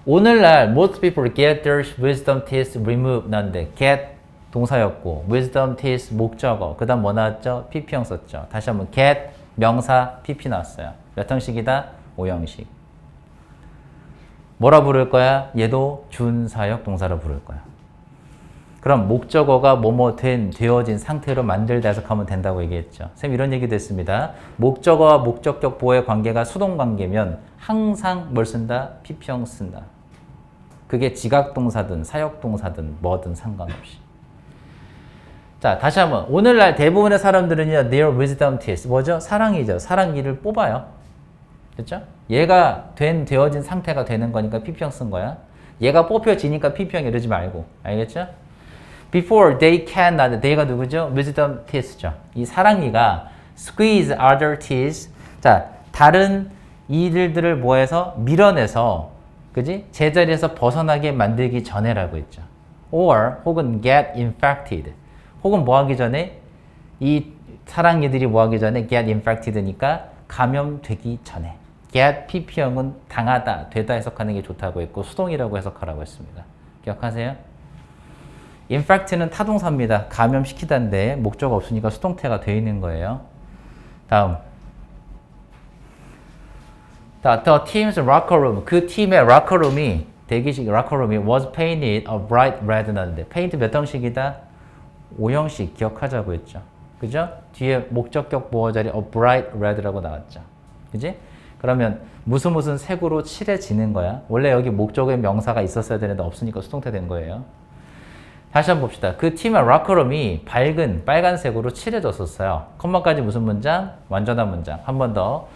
오늘날 most people get their wisdom teeth removed 난데 get 동사였고 wisdom teeth 목적어 그 다음 뭐 나왔죠? pp형 썼죠. 다시 한번 get 명사 pp 나왔어요. 몇 형식이다? 5형식. 뭐라 부를 거야? 얘도 준사역 동사로 부를 거야. 그럼 목적어가 뭐뭐 되어진 상태로 만들다 해석하면 된다고 얘기했죠. 쌤 이런 얘기도 했습니다. 목적어와 목적격 보호의 관계가 수동관계면 항상 뭘 쓴다? pp형 쓴다. 그게 지각동사든 사역동사든 뭐든 상관없이. 자, 다시 한번. 오늘날 대부분의 사람들은요, their wisdom teeth. 뭐죠? 사랑이죠. 사랑니를 뽑아요. 됐죠? 얘가 되어진 상태가 되는 거니까 pp형 쓴 거야. 얘가 뽑혀지니까 pp형 이러지 말고. 알겠죠? Before they can, they가 누구죠? wisdom teeth죠. 이 사랑니가 squeeze other teeth. 자, 다른 이들을 뭐해서 밀어내서, 그지? 제자리에서 벗어나게 만들기 전에라고 했죠. Or 혹은 get infected. 혹은 뭐 하기 전에 이 사랑니들이 뭐 하기 전에 get infected니까 감염되기 전에. get pp형은 당하다, 되다 해석하는 게 좋다고 했고 수동이라고 해석하라고 했습니다. 기억하세요? infect는 타동사입니다. 감염시키다인데 목적 없으니까 수동태가 되어 있는 거예요. 다음. The team's locker room. 그 팀의 락커룸이 대기실 락커룸이 was painted a bright red 나는데 페인트 몇 형식이다? 5형식 기억하자고 했죠. 그죠? 뒤에 목적격 보호 자리 a bright red라고 나왔죠. 그지? 그러면 무슨 색으로 칠해지는 거야. 원래 여기 목적의 명사가 있었어야 되는데 없으니까 수동태 된 거예요. 다시 한번 봅시다. 그 팀의 락커룸이 밝은 빨간색으로 칠해졌었어요. 컴마까지 무슨 문장? 완전한 문장. 한 번 더.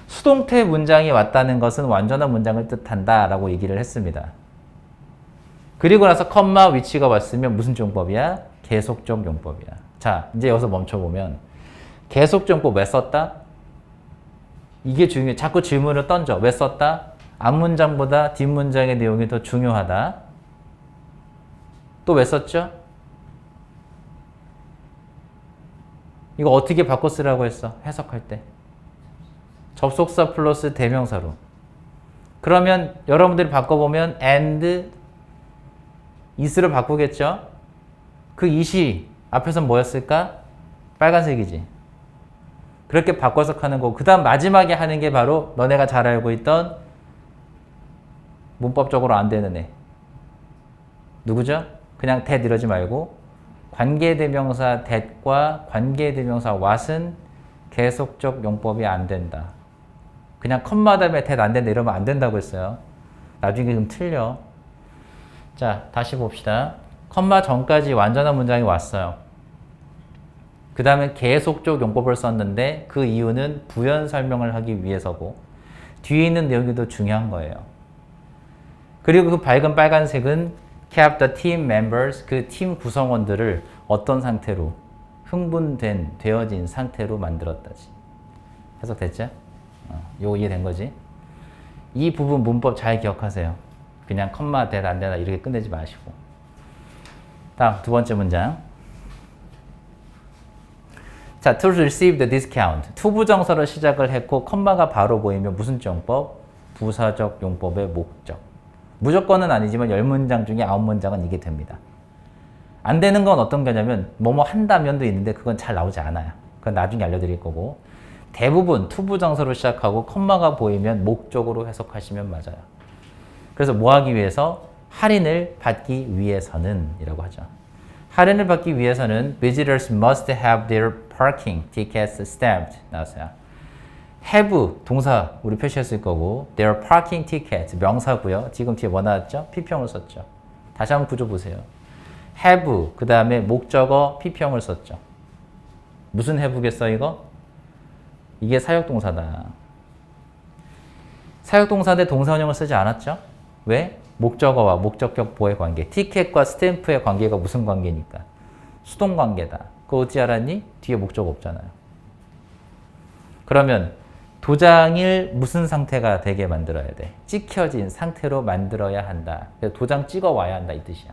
수동태 문장이 왔다는 것은 완전한 문장을 뜻한다 라고 얘기를 했습니다. 그리고 나서 컴마 위치가 왔으면 무슨 용법이야? 계속적 용법이야. 자, 이제 여기서 멈춰보면 계속적 용법 왜 썼다? 이게 중요해. 자꾸 질문을 던져. 왜 썼다? 앞문장보다 뒷문장의 내용이 더 중요하다. 또 왜 썼죠? 이거 어떻게 바꿔 쓰라고 했어? 해석할 때. 접속사 플러스 대명사로. 그러면 여러분들이 바꿔보면 and is를 바꾸겠죠? 그 is이 앞에서 뭐였을까? 빨간색이지. 그렇게 바꿔서 하는 거고 그 다음 마지막에 하는 게 바로 너네가 잘 알고 있던 문법적으로 안 되는 애. 누구죠? 그냥 that 이러지 말고 관계대명사 that과 관계대명사 what은 계속적 용법이 안 된다. 그냥 컴마 다음에 that 안 된다 이러면 안 된다고 했어요. 나중에 좀 틀려. 자, 다시 봅시다. 컴마 전까지 완전한 문장이 왔어요. 그 다음에 계속적 용법을 썼는데 그 이유는 부연 설명을 하기 위해서고 뒤에 있는 내용이 더 중요한 거예요. 그리고 그 밝은 빨간색은 kept the team members, 그 팀 구성원들을 어떤 상태로 되어진 상태로 만들었다지. 해석됐죠? 요거 이해된 거지? 이 부분 문법 잘 기억하세요. 그냥 컴마 that 안 되나 이렇게 끝내지 마시고. 다음 두 번째 문장. 자, to receive the discount. 투부정사로 시작을 했고 컴마가 바로 보이면 무슨 용법? 부사적 용법의 목적. 무조건은 아니지만 10문장 중에 9문장은 이게 됩니다. 안 되는 건 어떤 거냐면 뭐뭐 한다면도 있는데 그건 잘 나오지 않아요. 그건 나중에 알려드릴 거고 대부분 투부정사로 시작하고 컴마가 보이면 목적으로 해석하시면 맞아요. 그래서 뭐 하기 위해서? 할인을 받기 위해서는 이라고 하죠. 할인을 받기 위해서는 visitors must have their parking tickets stamped 나왔어요. have 동사 우리 표시했을 거고 their parking tickets 명사고요. 지금 뒤에 뭐 나왔죠? 피평을 썼죠. 다시 한번 구조 보세요. have 그 다음에 목적어 피평을 썼죠. 무슨 have겠어 이거? 이게 사역동사다. 사역동사인데 동사원형을 쓰지 않았죠? 왜? 목적어와 목적격보의 관계. 티켓과 스탬프의 관계가 무슨 관계니까? 수동관계다. 그거 어찌 알았니? 뒤에 목적 없잖아요. 그러면 도장을 무슨 상태가 되게 만들어야 돼? 찍혀진 상태로 만들어야 한다. 도장 찍어 와야 한다 이 뜻이야.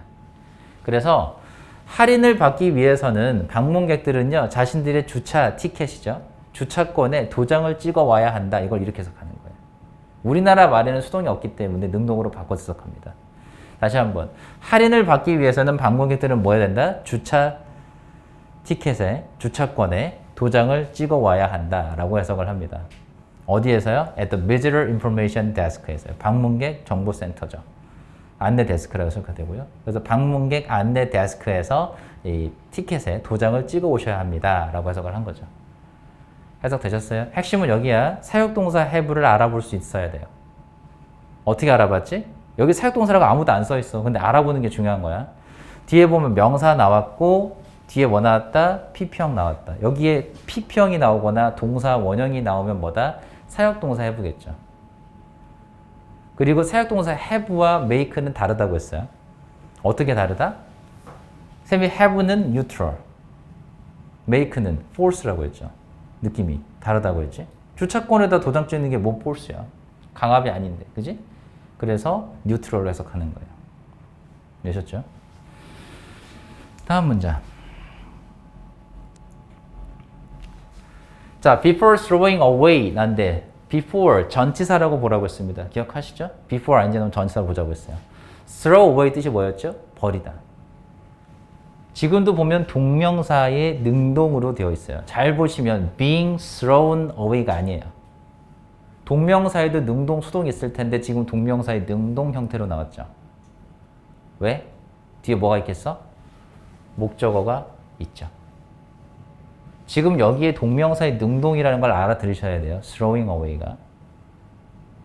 그래서 할인을 받기 위해서는 방문객들은요 자신들의 주차 티켓이죠. 주차권에 도장을 찍어 와야 한다. 이걸 이렇게 해석하는 거예요. 우리나라 말에는 수동이 없기 때문에 능동으로 바꿔서 해석합니다. 다시 한번. 할인을 받기 위해서는 방문객들은 뭐 해야 된다? 주차 티켓에, 주차권에 도장을 찍어 와야 한다라고 해석을 합니다. 어디에서요? At the Visitor Information Desk에서요. 방문객 정보센터죠. 안내 데스크라고 생각되고요. 그래서 방문객 안내 데스크에서 이 티켓에 도장을 찍어 오셔야 합니다. 라고 해석을 한 거죠. 해석되셨어요? 핵심은 여기야. 사역동사 have를 알아볼 수 있어야 돼요. 어떻게 알아봤지? 여기 사역동사라고 아무도 안 써 있어. 근데 알아보는 게 중요한 거야. 뒤에 보면 명사 나왔고 뒤에 뭐 나왔다? 피평 나왔다. 여기에 피평이 나오거나 동사 원형이 나오면 뭐다? 사역동사 have겠죠. 그리고 사역동사 have와 make는 다르다고 했어요. 어떻게 다르다? 쌤이 have는 neutral, make는 force라고 했죠. 느낌이 다르다고 했지. 주차권에다 도장 찍는 게 뭔 force야. 강압이 아닌데, 그지? 그래서 neutral로 해석하는 거예요. 되셨죠? 다음 문장. 자, before throwing away 난데 before 전치사라고 보라고 했습니다. 기억하시죠? before 아닌지 너무 전치사로 보자고 했어요. throw away 뜻이 뭐였죠? 버리다. 지금도 보면 동명사의 능동으로 되어 있어요. 잘 보시면 being thrown away가 아니에요. 동명사에도 능동, 수동이 있을 텐데 지금 동명사의 능동 형태로 나왔죠. 왜? 뒤에 뭐가 있겠어? 목적어가 있죠. 지금 여기에 동명사의 능동이라는 걸 알아들으셔야 돼요. throwing away가.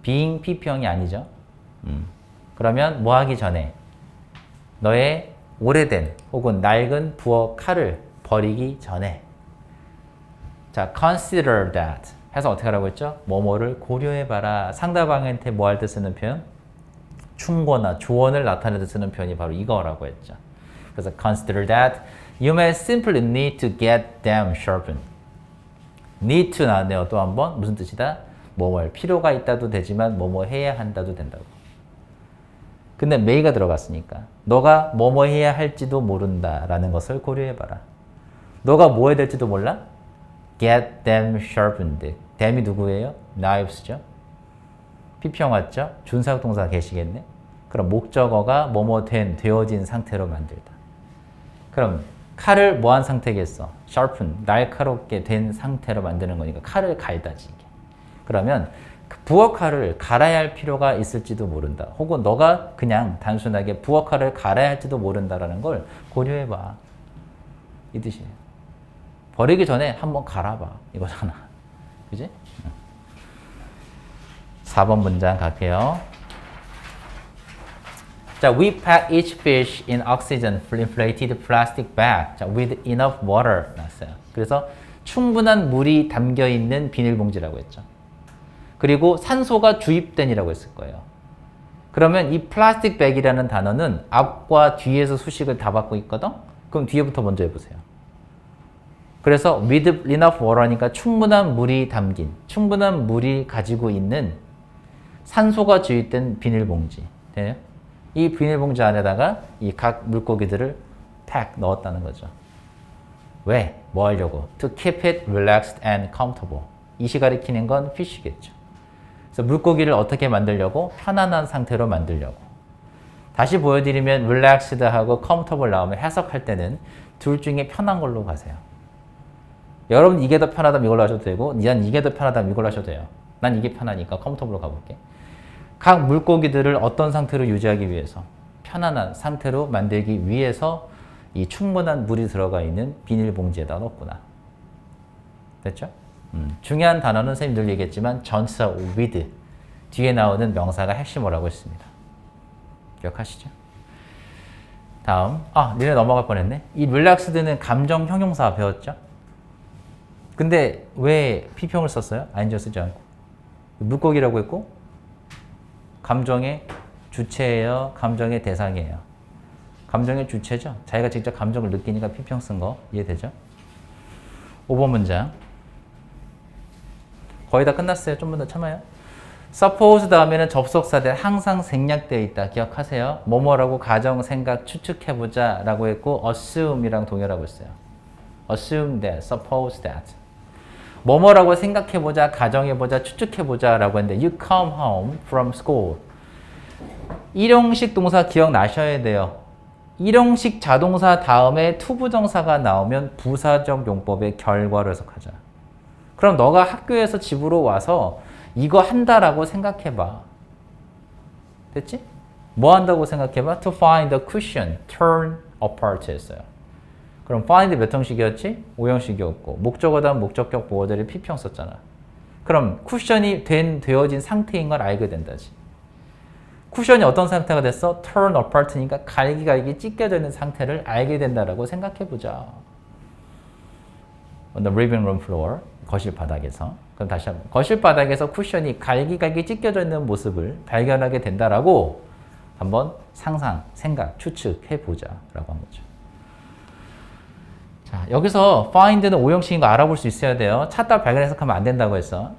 being 피평이 아니죠. 그러면 뭐 하기 전에 너의 오래된 혹은 낡은 부엌 칼을 버리기 전에 자, consider that 해서 어떻게 하라고 했죠? 뭐뭐를 고려해봐라. 상대방한테 뭐 할 때 쓰는 표현? 충고나 조언을 나타낼 때 쓰는 표현이 바로 이거라고 했죠. 그래서 consider that you may simply need to get them sharpened. need to 나왔네요. 또 한 번. 무슨 뜻이다? 뭐할 필요가 있다도 되지만 뭐뭐 해야 한다도 된다고. 근데 may가 들어갔으니까 너가 뭐뭐 해야 할지도 모른다라는 것을 고려해봐라. 너가 뭐 해야 될지도 몰라? Get them sharpened. them이 누구예요? knives죠. 피평 왔죠? 준사역동사 계시겠네? 그럼 목적어가 뭐뭐 되어진 상태로 만들다. 그럼 칼을 뭐한 상태겠어? sharpen, 날카롭게 된 상태로 만드는 거니까 칼을 갈다지. 그러면 부엌 칼을 갈아야 할 필요가 있을지도 모른다. 혹은 너가 그냥 단순하게 부엌 칼을 갈아야 할지도 모른다라는 걸 고려해봐. 이 뜻이에요. 버리기 전에 한번 갈아봐. 이거잖아. 그지? 4번 문장 갈게요. 자, we pack each fish in oxygen-inflated plastic bag. 자, with enough water. 났어요. 그래서 충분한 물이 담겨 있는 비닐봉지라고 했죠. 그리고 산소가 주입된이라고 했을 거예요. 그러면 이 플라스틱 백이라는 단어는 앞과 뒤에서 수식을 다 받고 있거든? 그럼 뒤에부터 먼저 해보세요. 그래서 with enough water니까 충분한 물이 담긴, 충분한 물이 가지고 있는 산소가 주입된 비닐봉지. 돼요? 이 비닐봉지 안에다가 이 각 물고기들을 팩 넣었다는 거죠. 왜? 뭐 하려고? To keep it relaxed and comfortable. 이시 가리키는 건 fish겠죠. 그래서 물고기를 어떻게 만들려고? 편안한 상태로 만들려고. 다시 보여드리면 relaxed하고 comfortable 나오면 해석할 때는 둘 중에 편한 걸로 가세요. 여러분 이게 더 편하다면 이걸로 하셔도 되고 난 이게 더 편하다면 이걸로 하셔도 돼요. 난 이게 편하니까 comfortable로 가볼게. 각 물고기들을 어떤 상태로 유지하기 위해서? 편안한 상태로 만들기 위해서 이 충분한 물이 들어가 있는 비닐봉지에다 넣었구나. 됐죠? 중요한 단어는 선생님 늘 얘기했지만 전치사 with 뒤에 나오는 명사가 핵심어라고 했습니다. 기억하시죠? 다음 니네 넘어갈 뻔했네. 이 relaxed는 감정 형용사 배웠죠? 근데 왜 피평을 썼어요? ing를 쓰지 않고. 물고기라고 했고 감정의 주체예요? 감정의 대상이에요? 감정의 주체죠? 자기가 직접 감정을 느끼니까 피평 쓴 거 이해되죠? 5번 문장 거의 다 끝났어요. 좀만 더 참아요. suppose 다음에는 접속사들 항상 생략되어 있다. 기억하세요. 뭐뭐라고 가정, 생각, 추측해보자 라고 했고 assume이랑 동일하고 있어요. assume that, suppose that. 뭐뭐라고 생각해보자, 가정해보자, 추측해보자 라고 했는데 you come home from school. 일용식 동사 기억나셔야 돼요. 일용식 자동사 다음에 투부정사가 나오면 부사적 용법의 결과로 해석하자. 그럼 너가 학교에서 집으로 와서 이거 한다라고 생각해봐. 됐지? 뭐 한다고 생각해봐? To find the cushion, turn apart 했어요. 그럼 find 몇 형식이었지? 5형식이었고 목적어다 목적격 보어들이 피평 썼잖아. 그럼 쿠션이 되어진 상태인 걸 알게 된다지. 쿠션이 어떤 상태가 됐어? turn apart니까 갈기갈기 찢겨져 있는 상태를 알게 된다라고 생각해보자. On the living room floor, 거실 바닥에서. 그럼 다시 한번 거실 바닥에서 쿠션이 갈기갈기 찢겨져 있는 모습을 발견하게 된다라고 한번 상상, 생각, 추측해보자 라고 한 거죠. 자, 여기서 find는 5형식인 거 알아볼 수 있어야 돼요. 찾다 발견 해석하면 안 된다고 했어.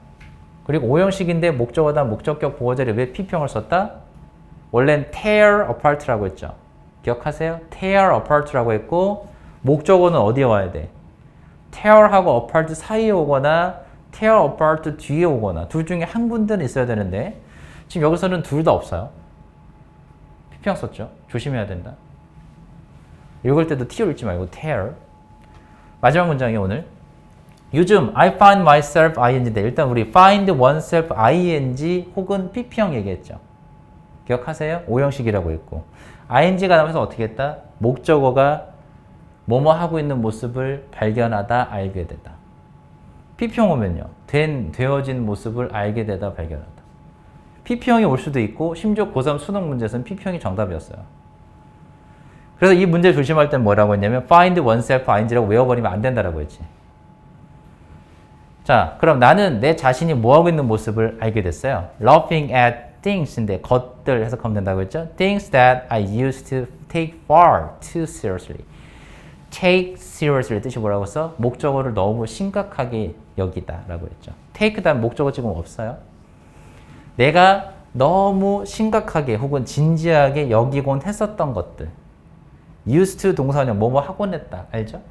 그리고 5형식인데 목적어다 목적격 보어자리에 왜 피평을 썼다? 원래는 tear apart라고 했죠. 기억하세요? tear apart라고 했고 목적어는 어디에 와야 돼? tear하고 apart 사이에 오거나 tear apart 뒤에 오거나 둘 중에 한 군데는 있어야 되는데 지금 여기서는 둘 다 없어요. 피평 썼죠. 조심해야 된다. 읽을 때도 tear 읽지 말고 tear. 마지막 문장이 오늘 요즘 I find myself ing인데 일단 우리 find oneself ing 혹은 PP형 얘기했죠. 기억하세요? 5형식이라고 했고 ing가 나오면서 어떻게 했다? 목적어가 뭐뭐 하고 있는 모습을 발견하다 알게 되다. PP형 오면요. 되어진 모습을 알게 되다 발견하다. PP형이 올 수도 있고 심지어 고3 수능 문제에서는 PP형이 정답이었어요. 그래서 이 문제 조심할 땐 뭐라고 했냐면 find oneself ing라고 외워버리면 안 된다라고 했지. 자, 그럼 나는 내 자신이 뭐하고 있는 모습을 알게 됐어요. laughing at things인데 것들 해석하면 된다고 했죠? Things that I used to take far too seriously. take seriously 뜻이 뭐라고 써? 목적어를 너무 심각하게 여기다 라고 했죠. take 다음 목적어 지금 없어요. 내가 너무 심각하게 혹은 진지하게 여기곤 했었던 것들. used to 동사는 뭐뭐 하곤 했다. 알죠?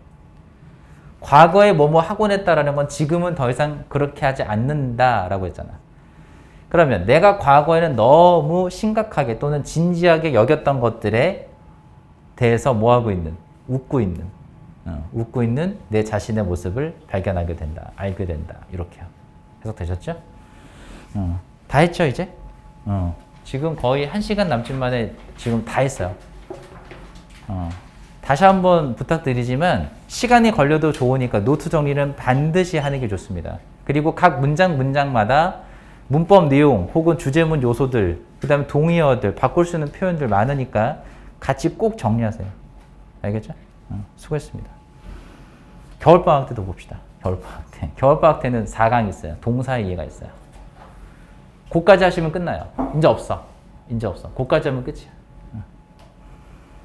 과거에 뭐뭐 하곤 했다라는 건 지금은 더 이상 그렇게 하지 않는다라고 했잖아. 그러면 내가 과거에는 너무 심각하게 또는 진지하게 여겼던 것들에 대해서 뭐하고 있는? 웃고 있는 내 자신의 모습을 발견하게 된다. 알게 된다. 이렇게요. 해석되셨죠? 다 했죠 이제? 지금 거의 1시간 남짓 만에 지금 다 했어요. 다시 한번 부탁드리지만 시간이 걸려도 좋으니까 노트 정리는 반드시 하는 게 좋습니다. 그리고 각 문장마다 문법 내용 혹은 주제문 요소들 그 다음에 동의어들 바꿀 수 있는 표현들 많으니까 같이 꼭 정리하세요. 알겠죠? 수고했습니다. 겨울방학 때도 봅시다. 겨울방학 때. 겨울방학 때는 4강 있어요. 동사의 이해가 있어요. 그까지 하시면 끝나요. 이제 없어. 그까지 하면 끝이야.